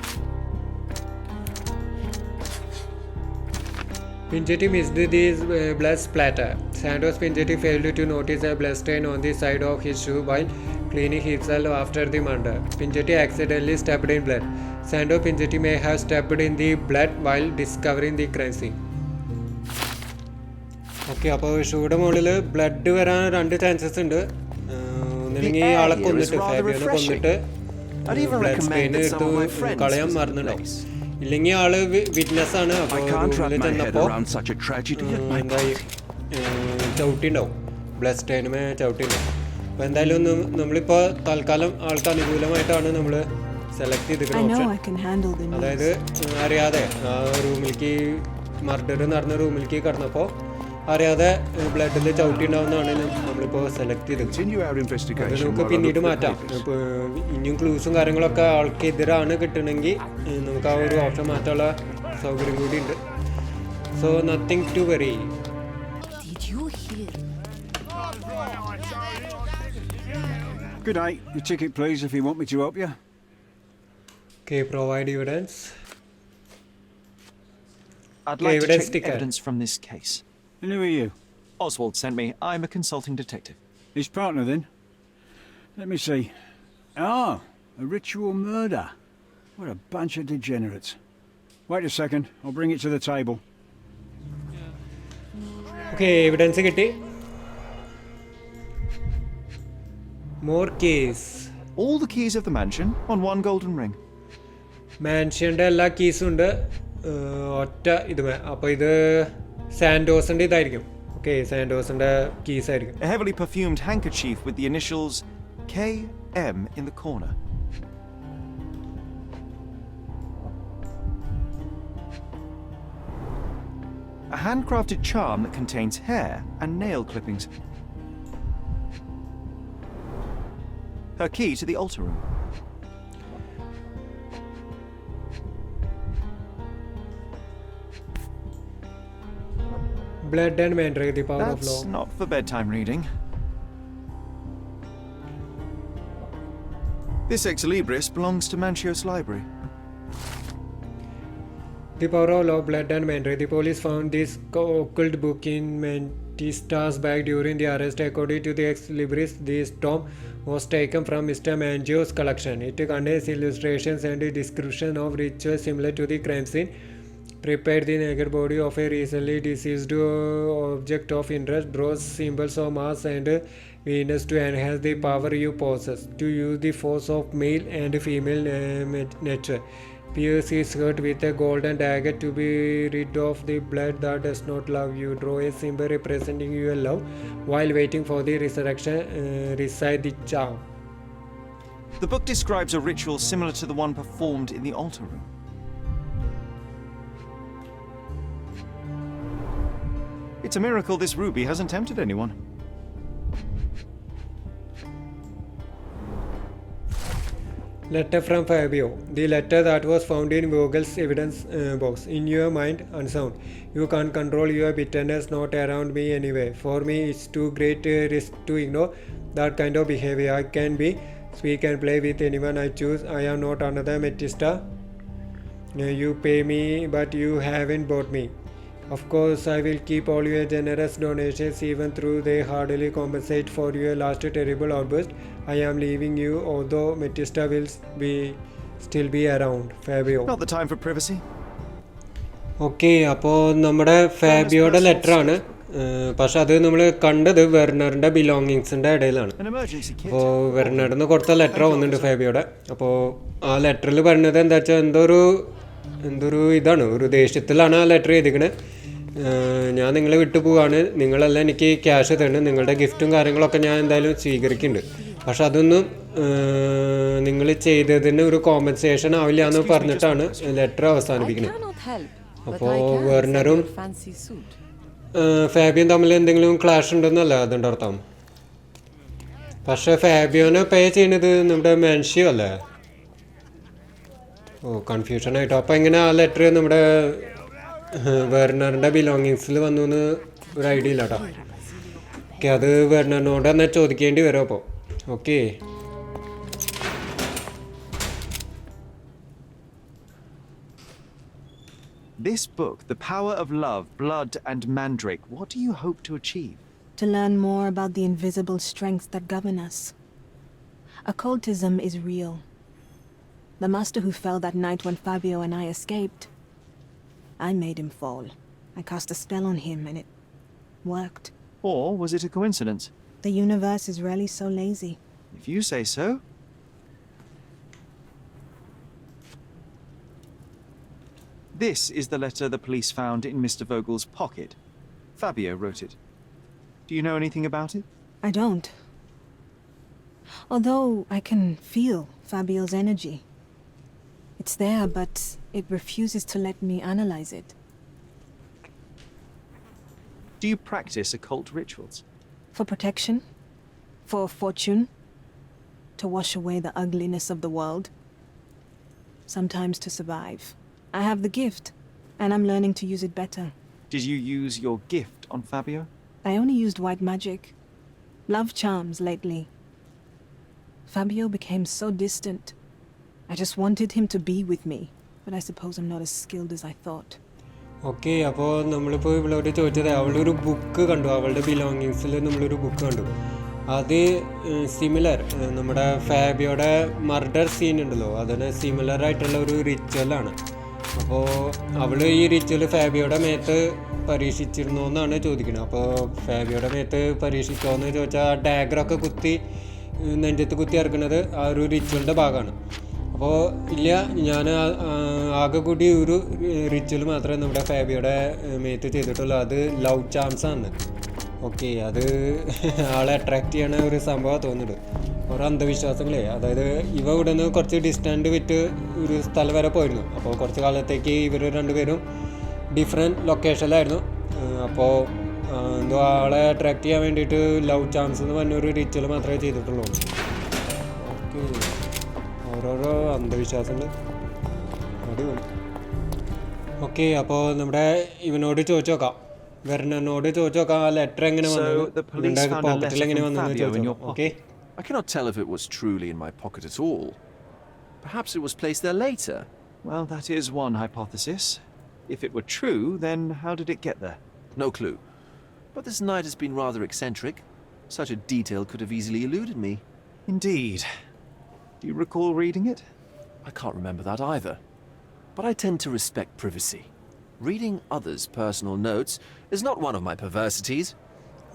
Pinchetti missed this blood splatter. Santos Pinchetti failed to notice a blood stain on the side of his shoe while cleaning himself after the murder. Pinchetti accidentally stepped in blood. Santos Pinchetti may have stepped in the blood while discovering the crime scene. Okay അപ്പോൾ ഷൂയുടെ മുകളിൽ blood വരാൻ 2 chances ഉണ്ട് ഒന്നില്ലെങ്കിൽ ആളെ കൊന്നിട്ട് ഫാബിയോനെ കൊന്നിട്ട് blood Spain എടുത്ത് കളയാൻ മറന്നുണ്ടാവും ഇല്ലെങ്കിൽ ആള് വിറ്റ്നസ് ആണ് അപ്പോൾ റൂമിൽ ചെന്നപ്പോൾ എന്തായി ചവിട്ടിണ്ടാവും ബ്ലഡ് സ്റ്റൈനുമേ ചവിട്ടിണ്ടാവും അപ്പോൾ എന്തായാലും നമ്മളിപ്പോൾ തൽക്കാലം ആൾക്ക് അനുകൂലമായിട്ടാണ് നമ്മൾ സെലക്ട് ചെയ്തിരിക്കുന്ന ഓപ്ഷൻ അതായത് അറിയാതെ ആ റൂമിലേക്ക് മർഡർ നടന്ന റൂമിലേക്ക് കടന്നപ്പോൾ അറിയാതെ ബ്ലഡിൽ ചവിട്ടിണ്ടാവുന്നതാണ് നമ്മളിപ്പോൾ സെലക്ട് ചെയ്തത് അത് നമുക്ക് പിന്നീട് മാറ്റാം ഇപ്പോൾ ഇനിയും ക്ലൂസും കാര്യങ്ങളൊക്കെ ആൾക്കെതിരാണ് കിട്ടണമെങ്കിൽ നമുക്ക് ആ ഒരു ഓപ്ഷൻ മാറ്റാനുള്ള സൗകര്യം കൂടി ഉണ്ട് so nothing to worry Good night. Your ticket, please, if you want me to help you. Okay, provide evidence. I'd like to check evidence from this case. And who are you? Oswald sent me. I'm a consulting detective. His partner, then? Let me see. Ah, a ritual murder. What a bunch of degenerates. Wait a second. I'll bring it to the table. Okay, evidence കിട്ടി. More keys. All the keys of the mansion on one golden ring. മാൻഷൻ്റെ എല്ലാ കീസും ഉണ്ട് ഒറ്റ ഇതുമേ. അപ്പോൾ ഇത് സാൻഡോസിൻ്റെ ഇതായിരിക്കും. Okay, സാൻഡോസിൻ്റെ keys ആയിരിക്കും. A heavily perfumed handkerchief with the initials KM in the corner. A handcrafted charm that contains hair and nail clippings. Her key to the altar room. Blood and Mandrake, the power of That's law. not for bedtime reading. This ex libris belongs to Mancios' library. The power of law, Blood and Mandrake. The police found this occult book in Mantista's bag during the arrest. According to the ex libris, this tome was taken from Mr. Mancio's collection. It contains illustrations and a description of rituals similar to the crime scene. Prepared the naked body of a recently deceased object of interest, draws symbols of Mars and Venus to enhance the power you possess, to use the force of male and female nature. Pierce his heart with a golden dagger to be rid of the blood that does not love you. Draw a symbol representing your love while waiting for the resurrection. Recite the charm. The book describes a ritual similar to the one performed in the altar room. It's a miracle this ruby hasn't tempted anyone. Letter from Fabio. The letter that was found in Vogel's evidence box. In your mind, unsound. You can't control your bitterness, not around me anyway. For me, it's too great a risk to ignore that kind of behavior. I can be, speak and play with anyone I choose. I am not another Metista. You pay me, but you haven't bought me. Of course, I will keep all your generous donations, even though they hardly compensate for your last terrible outburst. I am leaving you, although Metista will still be around. Fabio. Not the time for privacy. Okay, അപ്പോൾ നമ്മുടെ ഫാബിയോയുടെ ലെറ്ററാണ്. പക്ഷെ അത് നമ്മൾ കണ്ടത് വെർണറിൻ്റെ ബിലോങ്ങിങ്സിൻ്റെ ഇടയിലാണ്. An emergency kit. അപ്പോൾ വെർണറിൽ നിന്ന് കൊടുത്ത ലെറ്റർ വന്നിട്ടുണ്ട് ഫാബിയോയുടെ. അപ്പോൾ ആ ലെറ്ററിൽ പറഞ്ഞത് എന്താ വെച്ചാൽ എന്തൊരു ഇതാണ്, ഒരു ദേഷ്യത്തിലാണ് ആ ലെറ്റർ ചെയ്തിരിക്കുന്നത്. ഞാൻ നിങ്ങളെ വിട്ടു പോവാണ്, നിങ്ങളെല്ലാം എനിക്ക് ക്യാഷ് തരണം, നിങ്ങളുടെ ഗിഫ്റ്റും കാര്യങ്ങളൊക്കെ ഞാൻ എന്തായാലും സ്വീകരിക്കുന്നുണ്ട്. പക്ഷെ അതൊന്നും നിങ്ങൾ ചെയ്തതിന് ഒരു കോമ്പൻസേഷൻ ആവില്ല എന്ന് പറഞ്ഞിട്ടാണ് ലെറ്റർ അവസാനിപ്പിക്കുന്നത്. അപ്പോൾ വെർണറും ഫാബിയും തമ്മിൽ എന്തെങ്കിലും ക്ലാഷ് ഉണ്ടെന്നല്ല അതിൻ്റെ അർത്ഥം. പക്ഷെ ഫാബിയോനെ പേ ചെയ്യുന്നത് നമ്മുടെ മാൻഷിയോ അല്ലേ? ഓ, കൺഫ്യൂഷനായിട്ടോ. അപ്പോൾ എങ്ങനെ ആ ലെറ്റർ നമ്മുടെ വെർണറിൻ്റെ ബിലോങ്ങിങ്സിൽ വന്നു എന്ന് ഒരു ഐഡിയ ഇല്ല കേട്ടോ. ഓക്കെ, അത് വെർണറിനോട് തന്നെ ചോദിക്കേണ്ടി വരും. അപ്പോൾ okay, This book, The Power of Love, Blood and Mandrake, what do you hope to achieve? To learn more about the invisible strengths that govern us. Occultism is real. The master who fell that night when Fabio and I escaped, I made him fall. I cast a spell on him and it worked. Or was it a coincidence? The universe is really so lazy. If you say so. This is the letter the police found in Mr. Vogel's pocket. Fabio wrote it. Do you know anything about it? I don't. Although I can feel Fabio's energy. It's there, but it refuses to let me analyze it. Do you practice occult rituals? For protection? For fortune? To wash away the ugliness of the world? Sometimes to survive. I have the gift, and I'm learning to use it better. Did you use your gift on Fabio? I only used white magic. Love charms lately. Fabio became so distant. I just wanted him to be with me, but I suppose I'm not as skilled as I thought. Okay, അപ്പോൾ നമ്മളിപ്പോൾ ഇവളോട് ചോദിച്ചത് അവളുടെ ഒരു book കണ്ടു, അവളുടെ ബിലോങ്ങിങ്സിൽ നമ്മളൊരു book കണ്ടു. അത് സിമിലർ, നമ്മുടെ ഫാബിയോടെ മർഡർ സീൻ ഉണ്ടല്ലോ, അതിന് സിമിലർ ആയിട്ടുള്ള ഒരു റിച്വലാണ്. അപ്പോൾ അവൾ ഈ റിച്വൽ ഫാബിയോടെ മേത്ത് പരീക്ഷിച്ചിരുന്നു എന്നാണ് ചോദിക്കുന്നത്. അപ്പോൾ ഫാബിയോടെ മേത്ത് പരീക്ഷിച്ചോ എന്ന് ചോദിച്ചാൽ ഡാഗറൊക്കെ കുത്തി നെഞ്ചത്ത് കുത്തി ഇറക്കുന്നത് ആ ഒരു റിച്വലിൻ്റെ ഭാഗമാണ്. അപ്പോൾ ഇല്ല, ഞാൻ ആകെ കൂടി ഒരു റിച്വൽ മാത്രമേ നമ്മുടെ ഫാബിയോടെ മേത്ത് ചെയ്തിട്ടുള്ളൂ. അത് ലവ് ചാംസ് ആണ്. ഓക്കെ, അത് ആളെ അട്രാക്റ്റ് ചെയ്യണ ഒരു സംഭവമാണ് തോന്നുന്നുണ്ട്. ഓരോ അന്ധവിശ്വാസങ്ങളെ, അതായത് ഇവ ഇവിടെ നിന്ന് കുറച്ച് ഡിസ്റ്റൻറ്റ് വിട്ട് ഒരു സ്ഥലം വരെ പോയിരുന്നു. അപ്പോൾ കുറച്ച് കാലത്തേക്ക് ഇവർ രണ്ടുപേരും ഡിഫറെൻറ്റ് ലൊക്കേഷനിലായിരുന്നു. അപ്പോൾ എന്തോ ആളെ അട്രാക്റ്റ് ചെയ്യാൻ വേണ്ടിയിട്ട് ലവ് ചാൻസ് എന്ന് പറഞ്ഞൊരു റിച്വൽ മാത്രമേ ചെയ്തിട്ടുള്ളൂ. ഓക്കെ, ഓരോരോ അന്ധവിശ്വാസങ്ങൾ അടിപൊളി. ഓക്കെ, അപ്പോൾ നമ്മുടെ ഇവനോട് ചോദിച്ചു നോക്കാം, വെർണനോട് ചോദിച്ചു നോക്കാം ആ ലെറ്റർ എങ്ങനെ വന്നു, ഇവൻ്റെ പോക്കറ്റിൽ എങ്ങനെ വന്നു ചോദിച്ചു നോക്കാം. Okay, I cannot tell if it was truly in my pocket at all. Perhaps it was placed there later. Well, that is one hypothesis. If it were true, then how did it get there? No clue. But this night has been rather eccentric. Such a detail could have easily eluded me. Indeed. Do you recall reading it? I can't remember that either. But I tend to respect privacy. Reading others' personal notes is not one of my perversities.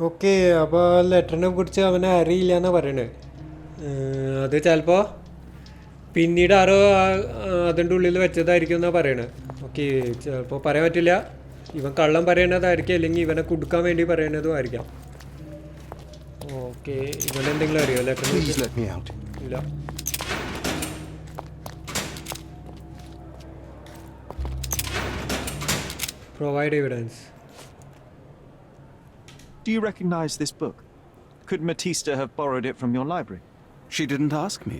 Okay, അപ്പോൾ ലെറ്ററിനെ കുറിച്ച് അവനെ അറിയില്ല എന്നാണ് പറയണത്. അത് ചിലപ്പോൾ പിന്നീട് ആരോ അതിൻ്റെ ഉള്ളിൽ വെച്ചതായിരിക്കും എന്നാണ് പറയണത്. ഓക്കെ, ചിലപ്പോൾ പറയാൻ പറ്റില്ല. ഇവൻ കള്ളം പറയണതായിരിക്കും, അല്ലെങ്കിൽ ഇവനെ കൊടുക്കാൻ വേണ്ടി പറയണതും ആയിരിക്കാം. ഓക്കെ, ഇവനെന്തെങ്കിലും അറിയോ ലെറ്ററിനെ കുറിച്ച്? ഇല്ല. Provide evidence. Do you recognize this book? Could Matista have borrowed it from your library? She didn't ask me.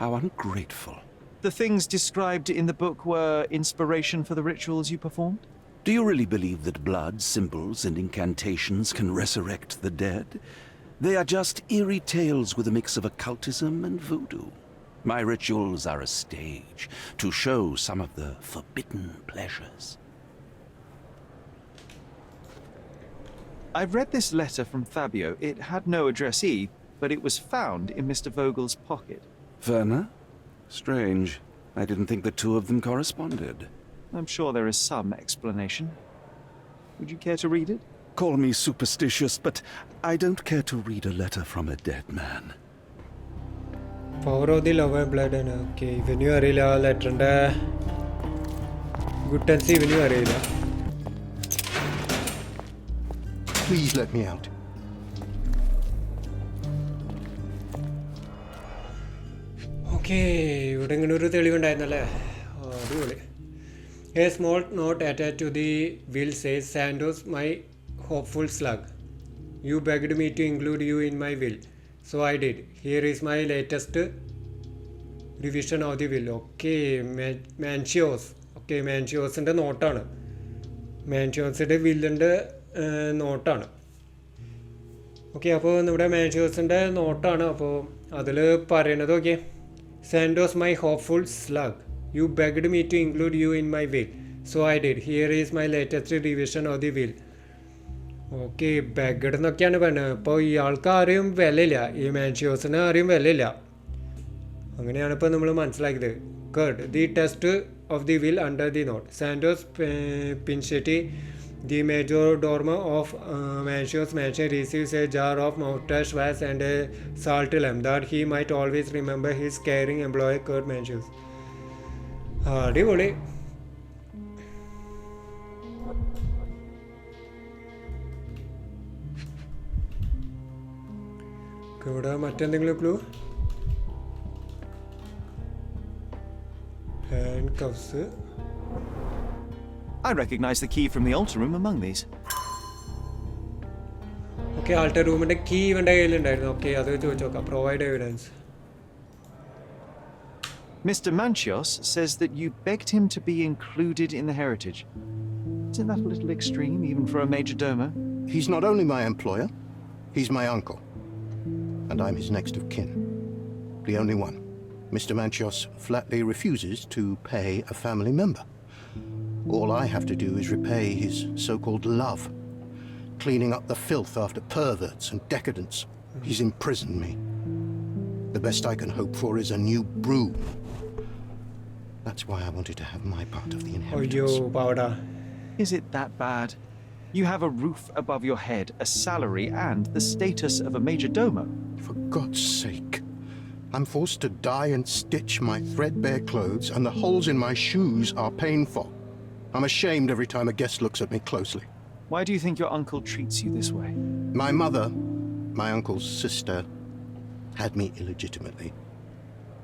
How ungrateful. The things described in the book were inspiration for the rituals you performed? Do you really believe that blood, symbols, and incantations can resurrect the dead? They are just eerie tales with a mix of occultism and voodoo. My rituals are a stage to show some of the forbidden pleasures. I've read this letter from Fabio. It had no addressee, but it was found in Mr. Vogel's pocket. Werner? Strange. I didn't think the two of them corresponded. I'm sure there is some explanation. Would you care to read it? Call me superstitious, but I don't care to read a letter from a dead man. Power of the love and blood. Okay, ഇവനും അറിയില്ല ലെറ്ററിൻ്റെ good tense, ഇവനും അറിയില്ല. Please let me out. Okay, ഇവിടെ ഇങ്ങനെ ഒരു തെളിവുണ്ടായിരുന്നല്ലേ, അടിപൊളി. A small note attached to the will says, Sandoz, my hopeful slug. You begged me to include you in my will. So I did. Here is my latest revision of the will. Okay, Manchios. Okay, Manchiosൻ്റെ നോട്ടാണ്. മാൻഷ്യോസിൻ്റെ വില്ലിൻ്റെ നോട്ടാണ്. Okay, അപ്പോൾ നമ്മുടെ മാൻഷ്യോസിൻ്റെ നോട്ടാണ്. അപ്പോൾ അതിൽ പറയണത് okay, Sandoz my hopeful slug, you begged me to include you in my will, so I did. Here is my latest revision of the will. Okay, begged എന്നൊക്കെയാണ് പറയുന്നത്. അപ്പോൾ ഇയാൾക്ക് ആരെയും വിലയില്ല, ഈ മാൻഷ്യോസിന് ആരെയും വിലയില്ല. അങ്ങനെയാണ് ഇപ്പോൾ നമ്മൾ മനസ്സിലാക്കിയത്. Card the test of the will under the note. Sandoz Pinchetti, the major domo of Mansio's mansion, receives a jar of mouthwash wax and a salt lamp that he might always remember his caring employee Kurt Mansios. അടിപൊളി. ഇവിടെ മറ്റെന്തെങ്കിലും clue? Handcuffs. I recognize the key from the altar room among these. Okay, altar roomന്റെ key ഇവൻ്റെ കയ്യിലുണ്ടായിരുന്നു. Okay, അത് ചോദിച്ചു നോക്കാം. Provide evidence. Mr. Manchios says that you begged him to be included in the heritage. Isn't that a little extreme, even for a major domo? He's not only my employer, he's my uncle. And I'm his next of kin. The only one. Mr. Manchios flatly refuses to pay a family member. All I have to do is repay his so-called love, cleaning up the filth after perverts and decadents. He's imprisoned me. The best I can hope for is a new broom. That's why I wanted to have my part of the അയ്യോ inheritance. പാവടാ. Is it that bad? You have a roof above your head, a salary, and the status of a major domo. For God's sake. I'm forced to dye and stitch my threadbare clothes, and the holes in my shoes are painful. I'm ashamed every time a guest looks at me closely. Why do you think your uncle treats you this way? My mother, my uncle's sister, had me illegitimately.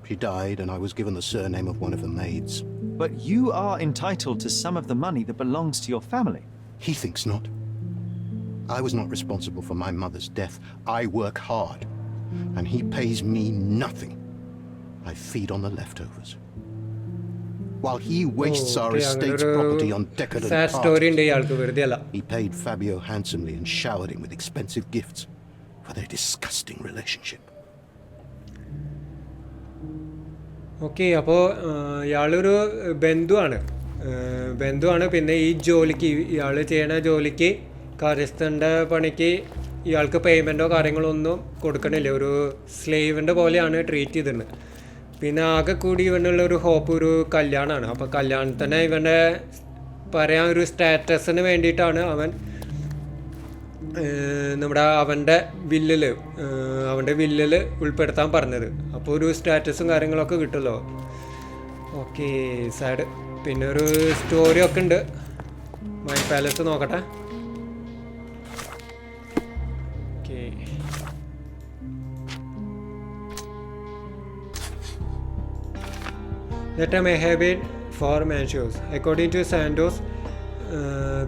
She died, and I was given the surname of one of the maids. But you are entitled to some of the money that belongs to your family. He thinks not. I was not responsible for my mother's death. I work hard, and he pays me nothing. I feed on the leftovers. While he wastes our estate's property on decadent sad story ഉണ്ട് parties, ഇയാൾക്ക്, വെറുതെ അല്ല. he paid Fabio handsomely and showered him with expensive gifts for their disgusting relationship. Okay, അപ്പോൾ ഇയാളൊരു ബന്ധുവാണ്. പിന്നെ ഈ ജോലിക്ക്, ഇയാൾ ചെയ്യണ ജോലിക്ക്, കാര്യസ്ഥൻ്റെ പണിക്ക് ഇയാൾക്ക് പേയ്മെൻറ്റോ കാര്യങ്ങളോ ഒന്നും കൊടുക്കണില്ല. ഒരു സ്ലേവിൻ്റെ പോലെയാണ് ട്രീറ്റ് ചെയ്തിട്ടുണ്ട്. പിന്നെ ആകെ കൂടി ഇവനുള്ളൊരു ഹോപ്പ് ഒരു കല്യാണമാണ്. അപ്പോൾ കല്യാണത്തിന് ഇവൻ്റെ പറയാൻ ഒരു സ്റ്റാറ്റസിന് വേണ്ടിയിട്ടാണ് അവൻ അവൻ്റെ വില്ലിൽ ഉൾപ്പെടുത്താൻ പറഞ്ഞത്. അപ്പോൾ ഒരു സ്റ്റാറ്റസും കാര്യങ്ങളൊക്കെ കിട്ടുമല്ലോ. Okay, sad. പിന്നെ ഒരു സ്റ്റോറി ഒക്കെ ഉണ്ട്. മൈ പാലസ് നോക്കട്ടെ. Okay, letter may have been for Manchos. According to Santos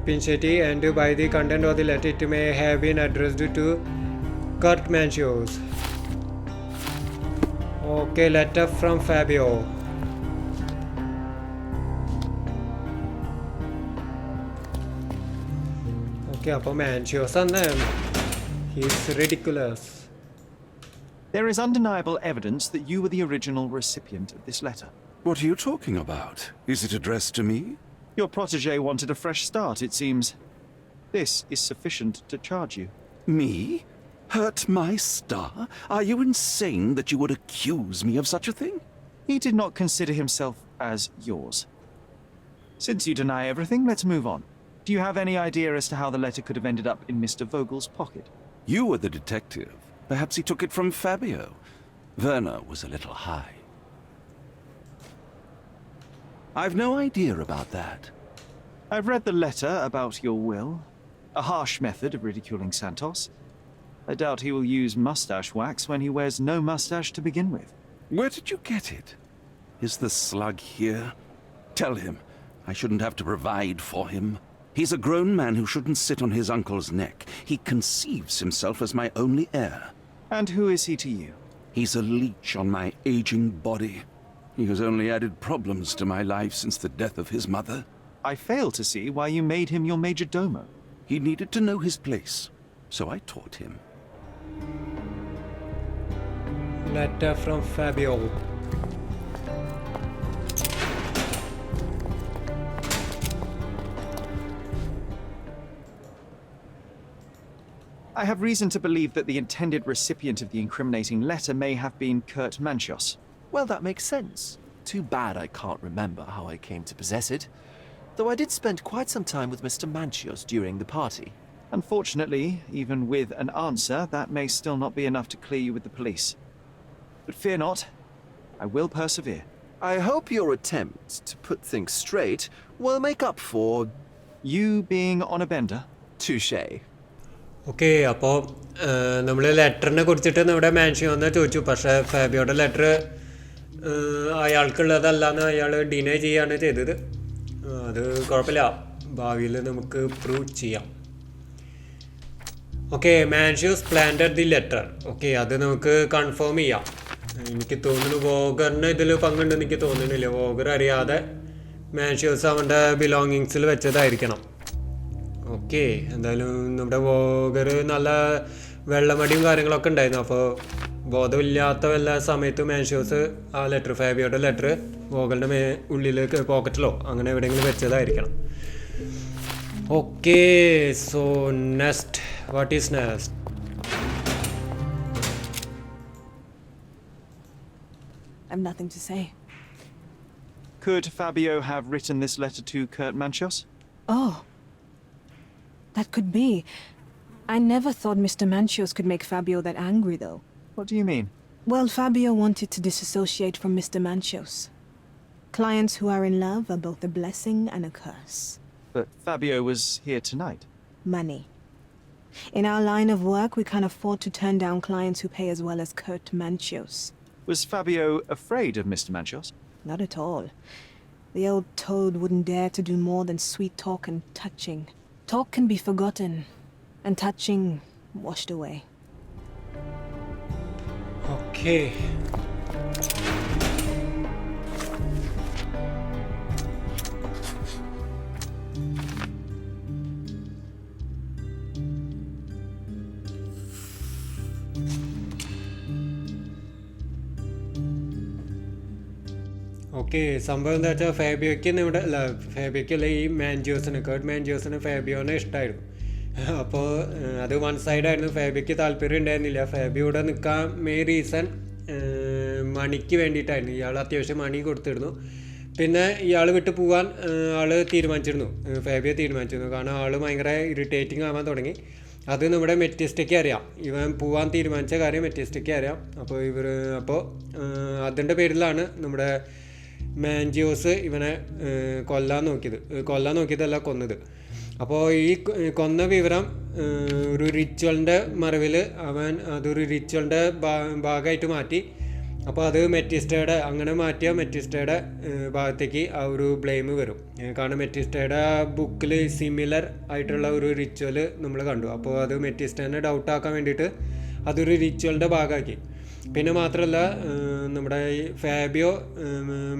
Pinchetti, and by the content of the letter, it may have been addressed to Kurt Manchos. Okay, letter from Fabio. Okay, അപ്പോൾ Manchos ആണ്. He's ridiculous. There is undeniable evidence that you were the original recipient of this letter. What are you talking about? Is it addressed to me? Your protege wanted a fresh start, it seems. This is sufficient to charge you. Me? Hurt my star? Are you insane that you would accuse me of such a thing? He did not consider himself as yours. Since you deny everything, let's move on. Do you have any idea as to how the letter could have ended up in Mr. Vogel's pocket? You were the detective. Perhaps he took it from Fabio. Werner was a little high. I've no idea about that. I've read the letter about your will. A harsh method of ridiculing Santos. I doubt he will use mustache wax when he wears no mustache to begin with. Where did you get it? Is the slug here? Tell him I shouldn't have to provide for him. He's a grown man who shouldn't sit on his uncle's neck. He conceives himself as my only heir. And who is he to you? He's a leech on my aging body. He has only added problems to my life since the death of his mother. I fail to see why you made him your major domo. He needed to know his place, so I taught him. Letter from Fabio. I have reason to believe that the intended recipient of the incriminating letter may have been Kurt Manchos. Well, that makes sense. Too bad I can't remember how I came to possess it. Though I did spend quite some time with Mr. Manchios during the party. Unfortunately, even with an answer, that may still not be enough to clear you with the police. But fear not, I will persevere. I hope your attempt to put things straight will make up for... You being on a bender? Touché. Okay, അപ്പോൾ നമ്മൾ ലെറ്ററിനെ കുറിച്ചിട്ട് നമ്മുടെ mansion ഒന്ന് ചോദിച്ചു. പക്ഷേ ഫാബിയോയുടെ letter അയാൾക്കുള്ളതല്ലാന്ന് അയാൾ deny ചെയ്യുകയാണ് ചെയ്തത്. അത് കുഴപ്പമില്ല, ഭാവിയിൽ നമുക്ക് പ്രൂവ് ചെയ്യാം. Okay, Manchios planted the letter. Okay, അത് നമുക്ക് കൺഫേം ചെയ്യാം. എനിക്ക് തോന്നുന്നു വോഗറിന് ഇതിൽ പങ്കുണ്ടെന്ന് എനിക്ക് തോന്നുന്നില്ല. വോഗർ അറിയാതെ മാൻഷ്യൂസ് അവൻ്റെ ബിലോങ്ങിങ്സിൽ വെച്ചതായിരിക്കണം. ഓക്കെ, എന്തായാലും നമ്മുടെ വോഗർ നല്ല വെള്ളമടിയും കാര്യങ്ങളൊക്കെ ഉണ്ടായിരുന്നു. അപ്പോൾ ബോധമില്ലാത്ത വല്ല സമയത്ത് മാൻഷ്യൂസ് ആ ലെറ്റർ, ഫാബിയോയുടെ ലെറ്റർ വോഗറിൻ്റെ ഉള്ളിലേക്ക് പോക്കറ്റിലോ അങ്ങനെ എവിടെയെങ്കിലും വെച്ചതായിരിക്കണം. Okay, so next, what is next? I've nothing to say. Could Fabio have written this letter to Kurt Manchos? Oh. That could be. I never thought Mr. Manchos could make Fabio that angry, though. What do you mean? Well, Fabio wanted to disassociate from Mr. Manchos. Clients who are in love are both a blessing and a curse. But Fabio was here tonight. Money. In our line of work, we can't afford to turn down clients who pay as well as Kurt Manchos. Was Fabio afraid of Mr. Manchos? Not at all. The old toad wouldn't dare to do more than sweet talk and touching. Talk can be forgotten, and touching washed away. Okay. Okay സംഭവം എന്താ വെച്ചാൽ ഫാബിയോയ്ക്ക് നമ്മുടെ ഫാബിയോയ്ക്കല്ല ഈ Kurt മാൻജിയോസിന് ഫാബിയോനെ ഇഷ്ടമായിരുന്നു. അപ്പോൾ അത് one സൈഡായിരുന്നു. ഫാബിയോയ്ക്ക് താല്പര്യം ഉണ്ടായിരുന്നില്ല. ഫാബിയോടെ നിൽക്കാൻ മെയിൻ റീസൺ മണിക്ക് വേണ്ടിയിട്ടായിരുന്നു. ഇയാൾ അത്യാവശ്യം മണി കൊടുത്തിരുന്നു. പിന്നെ ഇയാൾ വിട്ട് പോകാൻ ഫാബിയോ തീരുമാനിച്ചിരുന്നു. കാരണം ആൾ ഭയങ്കര ഇറിറ്റേറ്റിംഗ് ആവാൻ തുടങ്ങി. അത് നമ്മുടെ മെറ്റിസ്റ്റയ്ക്ക് അറിയാം. ഇവൻ പോകാൻ തീരുമാനിച്ച കാര്യം മെറ്റിസ്റ്റയ്ക്ക് അറിയാം. അപ്പോൾ അതിൻ്റെ പേരിലാണ് നമ്മുടെ മാൻജിയോസ് ഇവനെ കൊല്ലാൻ നോക്കിയതല്ല കൊന്നത്. അപ്പോൾ ഈ കൊന്ന വിവരം ഒരു റിച്വലിൻ്റെ മറവിൽ അവൻ അതൊരു റിച്വലിൻ്റെ ഭാഗമായിട്ട് മാറ്റി. അപ്പോൾ അത് മെറ്റിസ്റ്റയുടെ ഭാഗത്തേക്ക് ആ ഒരു ബ്ലെയിം വരും. കാരണം മെറ്റിസ്റ്റയുടെ ബുക്കിൽ സിമിലർ ആയിട്ടുള്ള ഒരു റിച്വൽ നമ്മൾ കണ്ടു. അപ്പോൾ അത് മെറ്റിസ്റ്റേനെ ഡൗട്ടാക്കാൻ വേണ്ടിയിട്ട് അതൊരു റിച്വലിൻ്റെ ഭാഗമാക്കി. പിന്നെ മാത്രമല്ല നമ്മുടെ ഈ ഫാബിയോ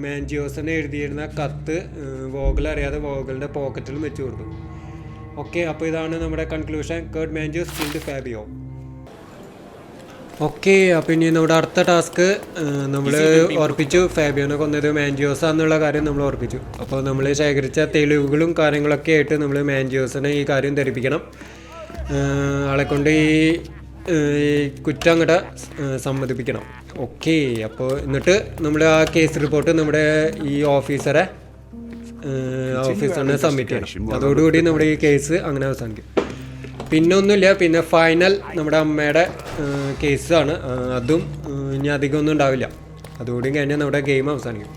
മാൻജിയോസിനെ എഴുതിയിരുന്ന കത്ത് വോഗലറിയാതെ വോഗലിൻ്റെ പോക്കറ്റിലും വെച്ച് കൊടുത്തു. ഓക്കെ, അപ്പോൾ ഇതാണ് നമ്മുടെ conclusion. Kurt Mangios killed Fabio. Okay, അപ്പോൾ ഇനി നമ്മുടെ അടുത്ത ടാസ്ക് നമ്മൾ ഓർപ്പിച്ചു. ഫാബിയോനെ കൊന്നത് മാൻജിയോസാന്നുള്ള കാര്യം നമ്മൾ ഓർപ്പിച്ചു. അപ്പോൾ നമ്മൾ ശേഖരിച്ച തെളിവുകളും കാര്യങ്ങളൊക്കെ ആയിട്ട് നമ്മൾ മാൻജിയോസിനെ ഈ കാര്യം ധരിപ്പിക്കണം. ആളെക്കൊണ്ട് ഈ കുറ്റം അങ്ങോട്ട് സമ്മതിപ്പിക്കണം. ഓക്കെ, അപ്പോൾ എന്നിട്ട് നമ്മൾ ആ കേസ് റിപ്പോർട്ട് നമ്മുടെ ഈ ഓഫീസറിനെ സബ്മിറ്റ് ചെയ്യണം. അതോടുകൂടി നമ്മുടെ ഈ കേസ് അങ്ങനെ അവസാനിക്കും. പിന്നെ ഒന്നുമില്ല. പിന്നെ ഫൈനൽ നമ്മുടെ അമ്മയുടെ കേസാണ്. അതും ഇനി അധികമൊന്നും ഉണ്ടാവില്ല. അതോടും കഴിഞ്ഞാൽ നമ്മുടെ ഗെയിം അവസാനിക്കും.